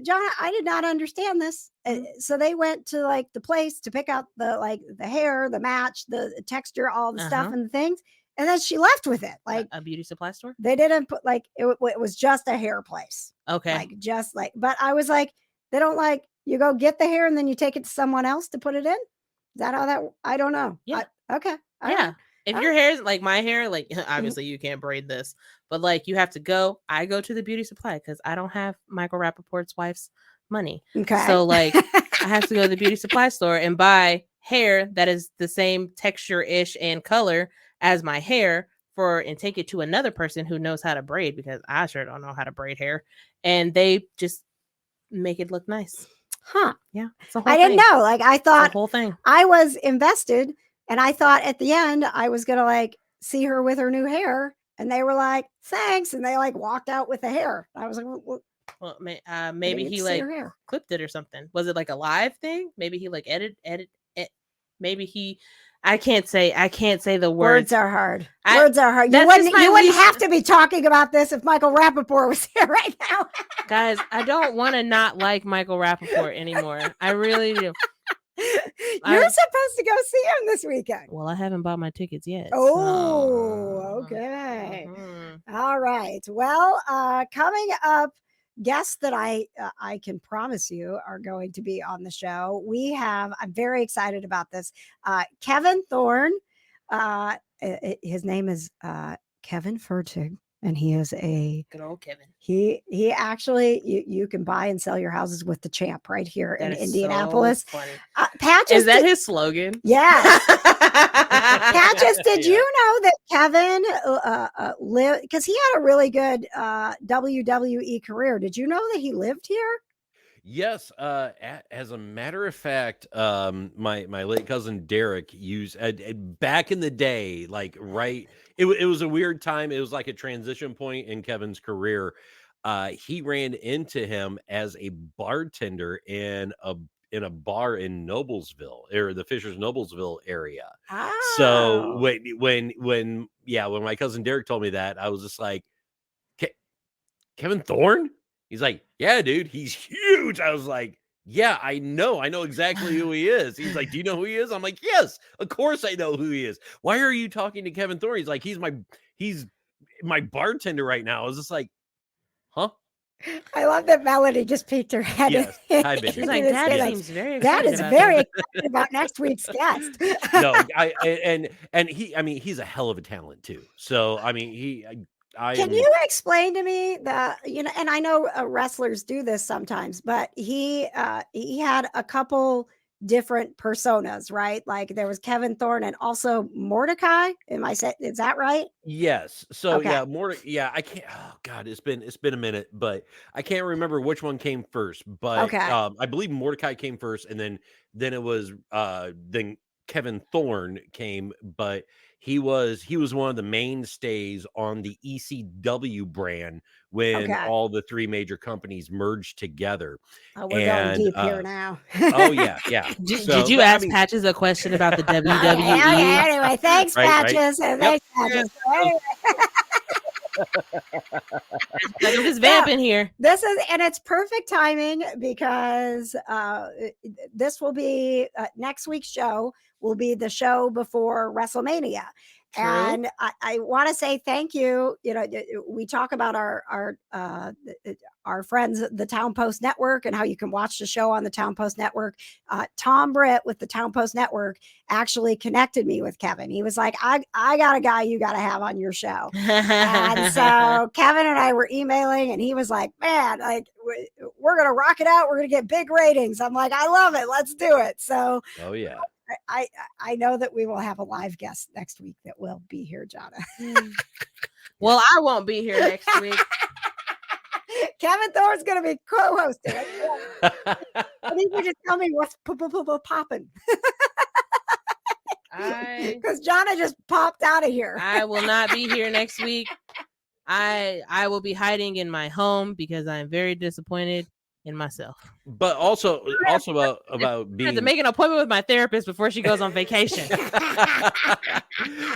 John, I did not understand this. So they went to the place to pick out the hair, the match, the texture, all the stuff and the things. and then she left with it. Like a beauty supply store. they didn't put like it was just a hair place. Okay. Like just like, but I was like, they don't like you go get the hair and then you take it to someone else to put it in. Is that how that? I don't know. Yeah. Okay. All Yeah. right. If All your hair is like my hair, like obviously you can't braid this, but like you have to go. I go to the beauty supply because I don't have Michael Rappaport's wife's money. Okay. So like I have to go to the beauty supply store and buy hair that is the same texture ish and color as my hair and take it to another person who knows how to braid, because I sure don't know how to braid hair, and they just make it look nice. Huh. Yeah. It's a whole I didn't know. Like I It's the thought whole thing. I was invested, and I thought at the end I was gonna like see her with her new hair, and they were like, "Thanks," and they like walked out with the hair. I was like, well, Well, I maybe didn't he see like her hair. clipped it or something. Was it like a live thing? Maybe he like edit. Maybe he. I can't say the words. Words are hard. I- Words are hard. You that's wouldn't just my you wouldn't least- have to be talking about this if Michael Rappaport was here right now. Guys, I don't want to not like Michael Rappaport anymore. I really do. You're supposed to go see him this weekend. Well, I haven't bought my tickets yet. Oh, so- okay. Mhm. All right. Well, coming up, guests that I can promise you are going to be on the show. I'm very excited about this. Kevin Thorne. His name is Kevin Fertig, and he is a Good old Kevin. he actually you can buy and sell your houses with the Champ right here That in is Indianapolis. So funny. Patches, Is that his slogan? yes. Patches, did Yeah. you know that Kevin lived, because he had a really good WWE career? Did you know that he lived here? Yes, as a matter of fact, my late cousin Derek used back in the day, like it was a weird time. It was like a transition point in Kevin's career. He ran into him as a bartender in a bar in Noblesville, or the Fishers Noblesville area. So Oh. when my cousin Derek told me that, I was just like, Kevin Thorne? He's like, yeah, dude, he's huge. I was like, yeah, I know exactly who he is. He's like, do you know who he is? I'm like, yes, of course I know who he is. Why are you talking to Kevin Thorne? He's like, he's my bartender right now. I was just like, huh? I love that Melody just peeked her head. Yes. Hi, baby. She's like, Dad seems very Dad excited is about very this." excited about next week's guest. No, he's a hell of a talent too. So Can you explain to me and I know wrestlers do this sometimes, but he had a couple different personas, right? Like there was Kevin Thorne and also Mordecai. Is that right? Yes. So Okay. I can't. Oh God, it's been a minute, but I can't remember which one came first. But Okay. I believe Mordecai came first, and then it was then Kevin Thorne came, but he was one of the mainstays on the ECW brand when Okay. all the three major companies merged together. Oh, we're going deep here now. Oh yeah. Did you ask Patches a question about the WWE? Okay, anyway, thanks, Right. Patches. Thanks, Patches. So anyway, I'm just vamping here. and it's perfect timing because this will be next week's show will be the show before WrestleMania. True. And I want to say thank you. We talk about our friends at the Town Post Network and how you can watch the show on the Town Post Network. Tom Britt with the Town Post Network actually connected me with Kevin. He was like, I got a guy you got to have on your show. And so Kevin and I were emailing, and he was like, man, like we're going to rock it out. We're going to get big ratings. I'm like, I love it. Let's do it. So Oh yeah. I know that we will have a live guest next week that will be here, Jonna. Well, I won't be here next week. Kevin Thorne's going to be co-hosting. And he can just tell me what's popping. Because Jonna just popped out of here. I will not be here next week. I will be hiding in my home because I'm very disappointed in myself. But also about I have being to make an appointment with my therapist before she goes on vacation.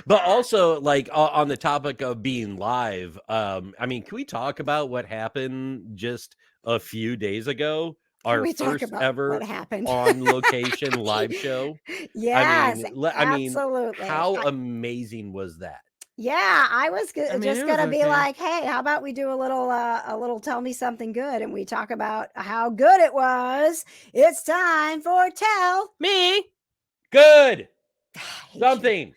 But also, like on the topic of being live, can we talk about what happened just a few days ago? Our first ever what happened on location live show. Yes, I mean, absolutely. how amazing was that? Yeah, I was I mean, just it was gonna be okay. like, hey, how about we do a little tell me something good, and we talk about how good it was. It's time for tell. Me. Good. I hate you. Something.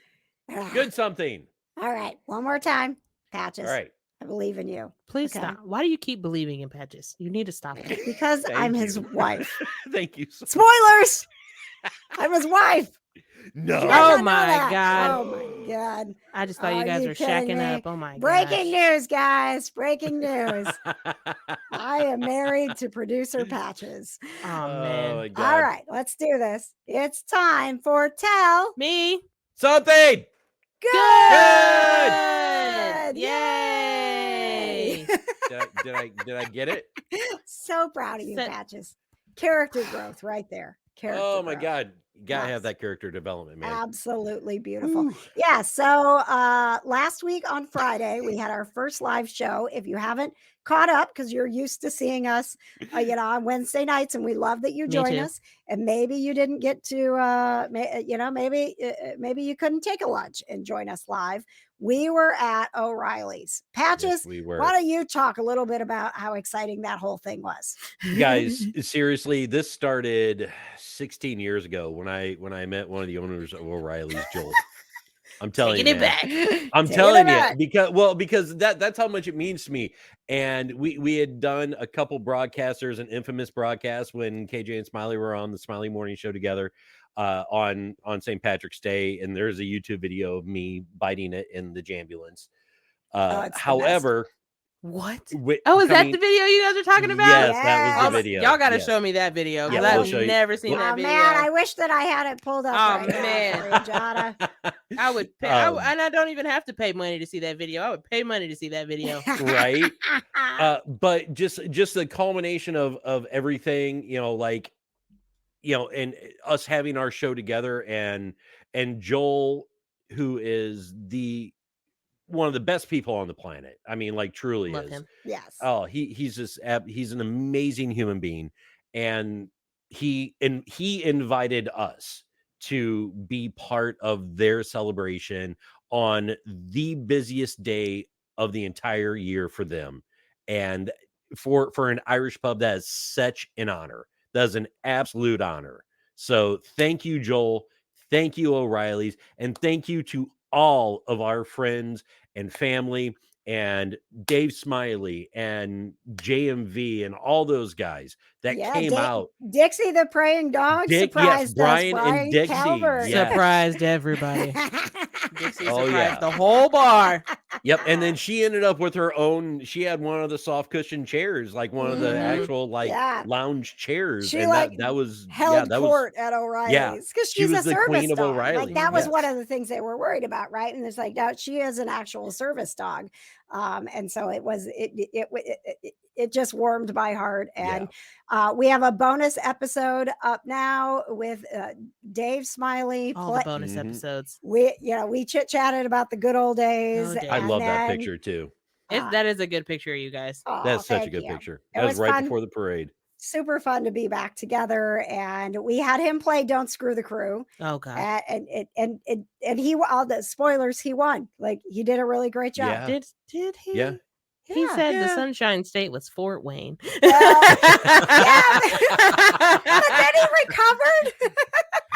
Ah. Good something. All right, one more time, All Patches. right. I believe in you. Please Okay. stop. Why do you keep believing in Patches? You need to stop it. Because I'm Thank his you. wife. Thank you. Spoilers! I'm his wife. No. Did you guys Oh not know my that? God. Oh my God. I just thought you Are guys you were kidding shacking me? up. Oh my god. Breaking news, guys. Breaking news. I am married to producer Patches. Oh Oh man. my God. All right, let's do this. It's time for tell Me. Something. good. Yay. Did I get it? So proud of you, Set- Patches. Character growth right there. Character Oh my growth. God. You gotta have Yes. that character development, man. Absolutely beautiful. Whew. Yeah. So last week on Friday, we had our first live show. If you haven't caught up, because you're used to seeing us, on Wednesday nights, and we love that you Me join too. us. And maybe you didn't get to, maybe you couldn't take a lunch and join us live. We were at O'Reilly's. Patches, Yes, we were. why don't you talk a little bit about how exciting that whole thing was? Guys, seriously, this started 16 years ago when I met one of the owners of O'Reilly's, Joel. I'm telling Taking you, it man. back. I'm Taking telling it you back. because that's how much it means to me. And we had done a couple broadcasters, an infamous broadcast when KJ and Smiley were on the Smiley Morning Show together on St. Patrick's Day, and there's a YouTube video of me biting it in the Jambulance. It's the best. However, What? wi- Oh, is that coming- the video you guys are talking about? Yes, that was Yes. the Oh my- video. Y'all got to Yes. show me that video Yeah, because we'll I've show you. never seen that Oh video. man, I wish that I had it pulled up Oh, right now man. for you, Jada. I would pay, Um, and I don't even have to pay money to see that video. I would pay money to see that video. Right? But just the culmination of everything, and us having our show together, and Joel, who is one of the best people on the planet. I mean, like, truly Love is. him. Yes. Oh, he's just he's an amazing human being, and he invited us to be part of their celebration on the busiest day of the entire year for them, and for an Irish pub, that is such an honor. That is an absolute honor. So thank you, Joel. Thank you, O'Reilly's, and thank you to all of our friends and family and Dave Smiley and JMV and all those guys that came out. Dixie the praying dog Dick, surprised yes, Brian us. and Dixie, Calvert. yes. Surprised everybody. Dixie Oh, surprised yeah. the whole bar. Yep, and then she ended up with her own. She had one of the soft cushion chairs, like one of the actual Yeah. lounge chairs, She, and like, that was held that court at O'Reilly's because she she's a was the service queen of dog. O'Reilly. Like, that was Yes. one of the things they were worried about, right? And it's like, no, she is an actual service dog, and so it just warmed my heart. And we have a bonus episode up now with Dave Smiley. All the bonus Mhm. episodes. We chit chatted about the good old days. days. I and love that then- picture too. That is a good picture of you guys. Oh, That's such a thank good you. picture. It That was was right fun. before the parade. Super fun to be back together, and we had him play "Don't Screw the Crew," Oh god. and he, all the spoilers, he won. Like, he did a really great job. Yeah. Did he? Yeah. He Yeah. said the Yeah. Sunshine State was Fort Wayne. Well, but then he recovered.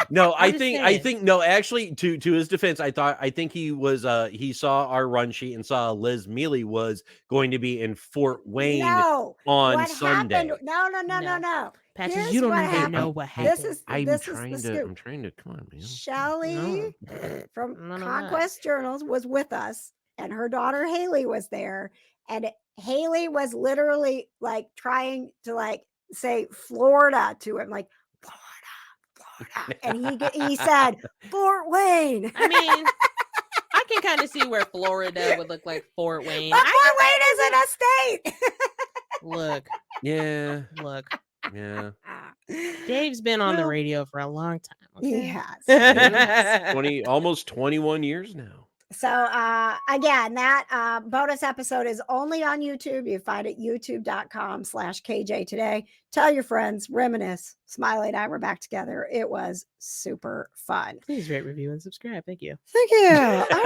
No, I just think saying. no, actually, to his defense, I think he was he saw our run sheet and saw Liz Mealy was going to be in Fort Wayne No, on what Sunday. happened? No. Patches, Here's you don't what even happened. know what happened. This is I'm the trying scoop. to come on, man. Shelly No. from None of that. Conquest Journals was with us, and her daughter Haley was there, and Haley was literally like trying to like say Florida to him, like Florida, and he said Fort Wayne. I mean, I can kind of see where Florida would look like Fort Wayne. But Fort Wayne isn't a state. Look, Yeah, look. yeah. Dave's been on the Well, radio for a long time. He Okay? has. Yeah. 20 almost 21 years now. So again, that bonus episode is only on YouTube. You find it youtube.com/KJ Today. Tell your friends, reminisce. Smiley and I were back together. It was super fun. Please rate, review, and subscribe. Thank you. Thank you. All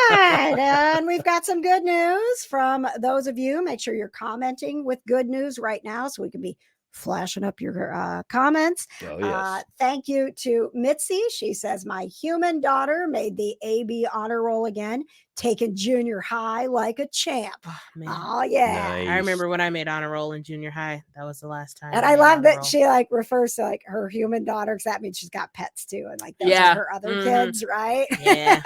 right. And we've got some good news from those of you. Make sure you're commenting with good news right now so we can be flashing up your comments. Oh, yes. Thank you to Mitzi. She says, my human daughter made the AB honor roll again, taking junior high like a champ. Oh, man. Oh, yeah. Nice. I remember when I made honor roll in junior high. That was the last time. And I I made love honor that roll. she like refers to like her human daughter because that means she's got pets too. And like those Yeah. are her other Mhm. kids, right? Yeah.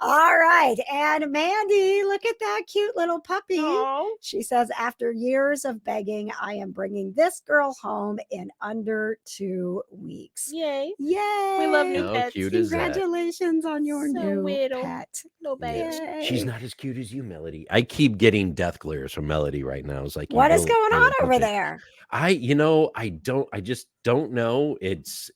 All right. And Mandy, look at that cute little puppy. Aw. She says, after years of begging, I am bringing this girl home in under 2 weeks. Yay. Yay. We love new How pets. cute is that? Congratulations on your So new little. pet. No bad. Yes. She's Yay. not as cute as you, Melody. I keep getting death glares from Melody right now. It's like, What is really- going on really over okay. there? I just don't know. It's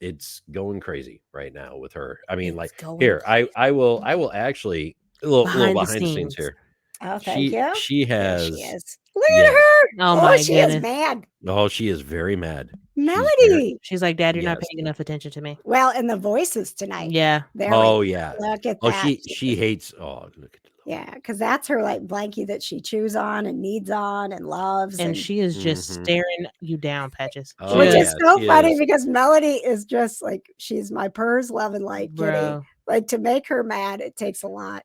going crazy right now with her. I mean, It's like going here, I will actually a little Behind the behind the scenes scenes. here. Oh, thank you. She There has she is. Look yes. at her. Oh, my she goodness. is mad. Oh, she is very mad. Melody. She's like, Dad, you're not Yes. paying enough attention to me. Well, and the voices tonight. Yeah. There we Oh go. yeah. Look at Oh, that. she hates. Oh, look at the Yeah, because that's her like blankie that she chews on and needs on and loves. And she is just Mhm. staring you down, Patches. Oh, which yeah, is so she funny is. because Melody is just like she's my purrs, love, and light kitty. Bro. Like to make her mad, it takes a lot.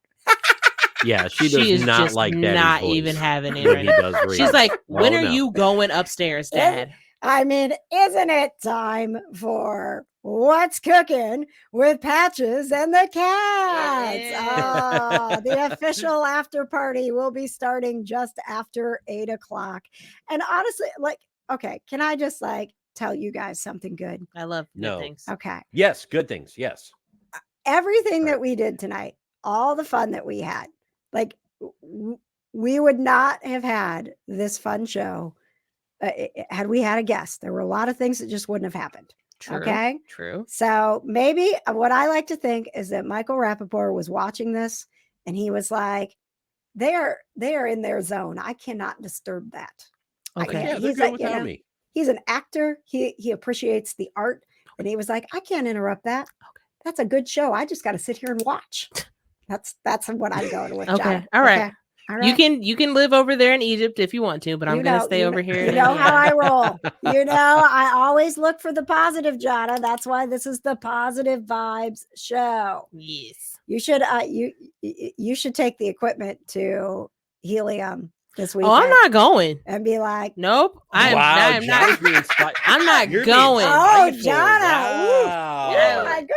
Yeah, she She does is not just like Daddy's not voice even having it when right he now. does She's read. like, when Oh, are no. you going upstairs, Yeah. Dad? I mean, isn't it time for what's cooking with Patches and the cats? Yeah. The official after party will be starting just after 8:00. And honestly, like, okay, can I just like tell you guys something good? I love good No. things. Okay. Yes, good things. Yes. Everything Right. that we did tonight, all the fun that we had, like we would not have had this fun show had we had a guest. There were a lot of things that just wouldn't have happened. True. Okay. True. So maybe what I like to think is that Michael Rappaport was watching this and he was like, they are in their zone. I cannot disturb that. I Okay. can't. Yeah, they're He's good like, without me. he's an actor. He appreciates the art. And he was like, I can't interrupt that. Okay. That's a good show. I just got to sit here and watch. That's what I'm going with. Okay. John. All right. Okay? All right. You can live over there in Egypt if you want to, but I'm gonna stay over here. You in know how I Indiana. roll. I always look for the positive, Jana. That's why this is the Positive Vibes show. Yes. You should you should take the equipment to Helium this weekend. Oh, I'm not going. and be like, Nope. I'm not. John's being spy- I'm not You're being going. Oh, spiteful. Jana. Ooh. Wow. oh my goodness.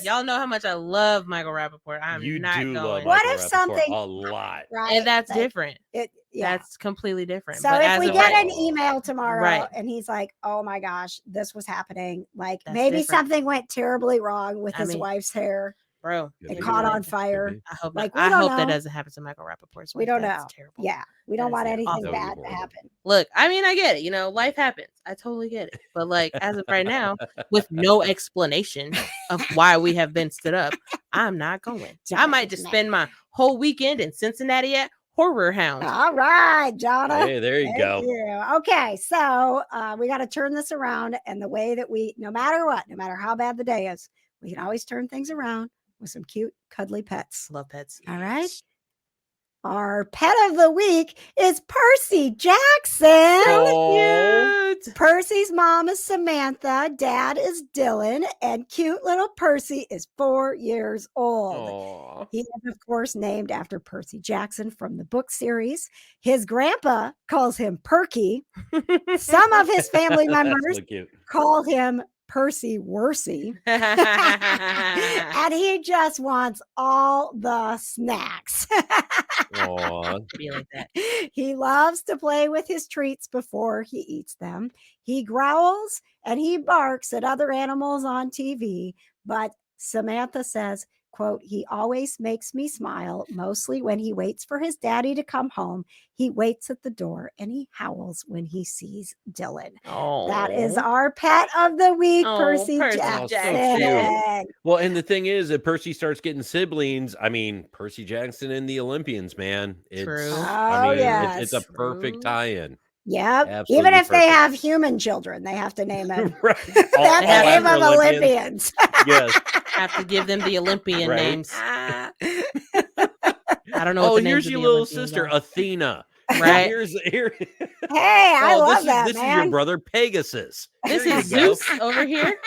Y'all know how much I love Michael Rappaport. I'm You not do love going. What Michael if Rappaport something- a lot. Right. And that's like, different. Yeah. That's completely different. So But if as we of get right- an email tomorrow Right. and he's like, oh my gosh, this was happening. Like That's maybe different. something went terribly wrong with I his mean, wife's hair. bro, Could It be. caught on Could fire. be. I hope Like, not. we I don't hope that know. doesn't happen to Michael Rappaport's We wife. don't That's know. terrible. Yeah. We don't That want is anything awful. That would be bad to horrible. happen. Look, I mean, I get it. You know, life happens. I totally get it. But like as of right now, with no explanation of why we have been stood up, I'm not going. I might just spend my whole weekend in Cincinnati at Horror Hound. All right, Jonna. Hey, there you Thank go. you. Okay, so we got to turn this around, and the way that we, no matter what, no matter how bad the day is, we can always turn things around with some cute, cuddly pets. Love pets. All right. Our pet of the week is Percy Jackson. Oh, Cute. Percy's mom is Samantha, dad is Dylan, and cute little Percy is 4 years old. Aw. He is, of course, named after Percy Jackson from the book series. His grandpa calls him Perky. Some of his family That's members so cute. call him Percy Worsey. And he just wants all the snacks. Aw. Be like that. He loves to play with his treats before he eats them. He growls and he barks at other animals on TV, but Samantha says quote, he always makes me smile, mostly when he waits for his daddy to come home. He waits at the door and he howls when he sees Dylan. That is Oh, our pet of the week, Percy Percy Jackson. so cute. Well, and the thing is, if Percy starts getting siblings, I mean, Percy Jackson and the Olympians, man. True. I Oh, mean, it's a yes. perfect tie-in. Yep. Absolutely Even if they perfect. have human children, they have to name them. Right. They All have to name after them Olympians. Yes. Have to give them the Olympian Right. names. I don't know what Oh, the names here's of your the little Olympians sister, are. Athena. Right. Here. Hey, I love this that, is man. your brother Pegasus. This Here is you go. Zeus over here.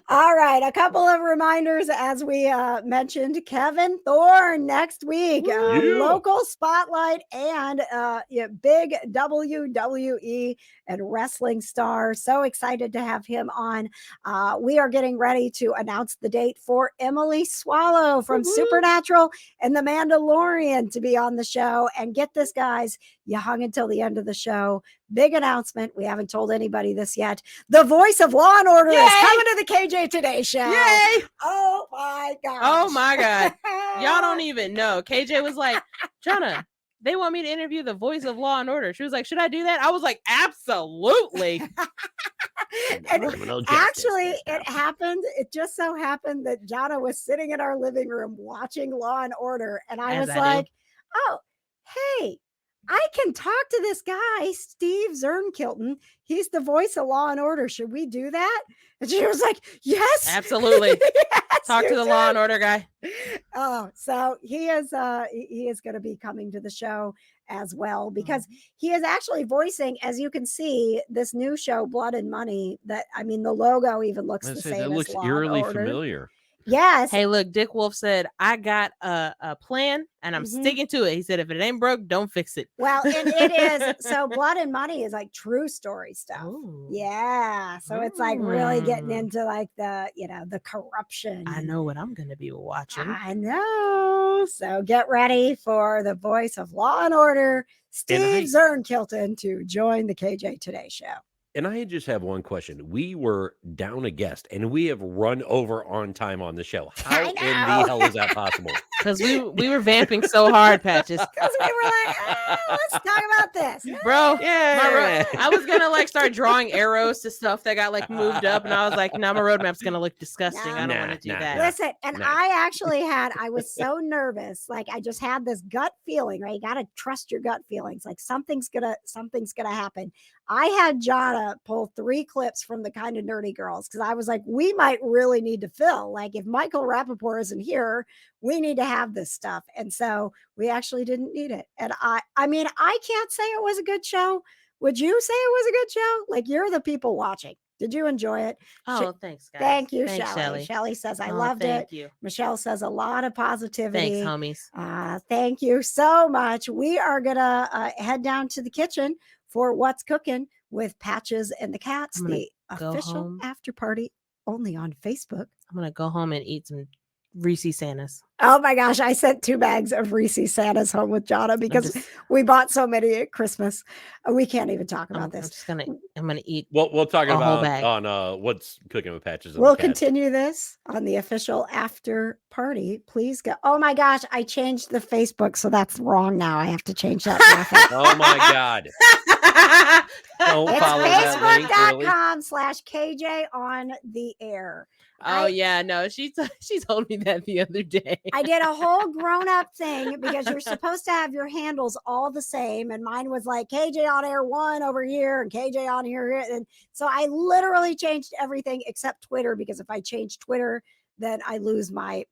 All right, a couple of reminders as we mentioned Kevin Thorne next week, Yeah. local spotlight and big WWE and wrestling star. So excited to have him on. We are getting ready to announce the date for Emily Swallow from Supernatural and The Mandalorian to be on the show. And get this, guys, you hung until the end of the show. Big announcement. We haven't told anybody this yet. The voice of Law and Order is coming to the KJ Today show. Yay! Oh my gosh. Oh my God. Y'all don't even know. KJ was like, Jonna, they want me to interview the voice of Law and Order. She was like, should I do that? I was like, absolutely. And actually, it happened. It just so happened that Jonna was sitting in our living room watching Law and Order. And I was like, oh, hey, I can talk to this guy, Steve Zernkilton. He's the voice of Law and Order. Should we do that? And she was like, yes. Absolutely. Yes, talk to the Law and Order guy. Oh, so he is going to be coming to the show as well, because he is actually voicing, as you can see, this new show, Blood and Money. That, I mean, the logo even looks the same. It looks as Law eerily and Order. familiar. Yes. Hey, look, Dick Wolf said, I got a plan and I'm sticking to it. He said, if it ain't broke, don't fix it. Well, and it is. So Blood and Money is like true story stuff. Ooh. Yeah. So it's like really getting into like the, the corruption. I know what I'm going to be watching. I know. So get ready for the voice of Law and Order, Steve Zernkilton, to join the KJ Today show. And I just have one question. We were down a guest and we have run over on time on the show. How in the hell is that possible? Because we were vamping so hard, Patches. Because we were like, let's talk about this. Bro, Yeah. I was going to like start drawing arrows to stuff that got like moved up. And I was like, no, my roadmap's going to look disgusting. I don't want to do that. Listen, and I was so nervous. Like I just had this gut feeling, right? You got to trust your gut feelings. Like something's going to happen. I had Jonna pull 3 clips from the Kind of Nerdy Girls because I was like, we might really need to fill. Like, if Michael Rappaport isn't here, we need to have this stuff. And so we actually didn't need it. And I mean, I can't say it was a good show. Would you say it was a good show? Like, you're the people watching. Did you enjoy it? Oh, thanks, guys. Thank you, Thanks, Shelly. Shelly says, I loved thank it. You. Michelle says a lot of positivity. Thanks, homies. Thank you so much. We are going to head down to the kitchen for What's Cooking with Patches and the Cats, the official after party only on Facebook. I'm going to go home and eat some Reese's Santas. Oh my gosh, I sent 2 bags of Reese's Santas home with Jonna because we bought so many at Christmas. We can't even talk about this. I'm gonna eat. We'll talk about on What's Cooking with Patches. We'll continue this on the official after party. Please go. Oh my gosh, I changed the Facebook, so that's wrong now. I have to change that graphic. Oh my God. Don't it's follow Facebook.com/KJ on the air. Yeah, no, she told me that the other day. I did a whole grown-up thing because you're supposed to have your handles all the same, and mine was like KJ on air 1 over here and KJ on here, and so I literally changed everything except Twitter, because if I change Twitter, then I lose my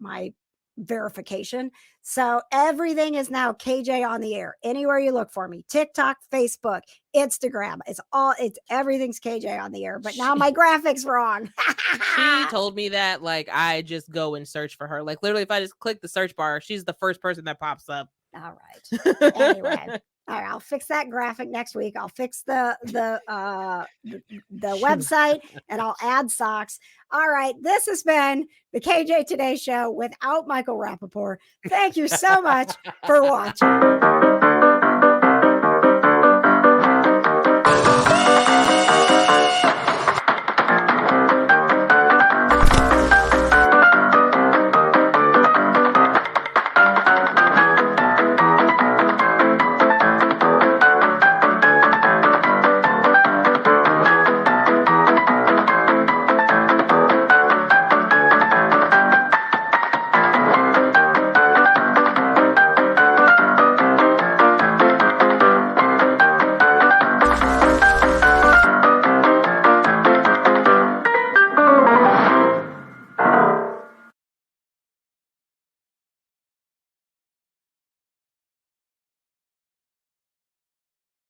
verification. So everything is now KJ on the air. Anywhere you look for me, TikTok, Facebook, Instagram, everything's KJ on the air. But now my graphics wrong. She told me that like I just go and search for her. Like literally, if I just click the search bar, she's the first person that pops up. All right. Anyway. All right, I'll fix that graphic next week. I'll fix the website, and I'll add socks. All right, this has been the KJ Today Show without Michael Rappaport. Thank you so much for watching.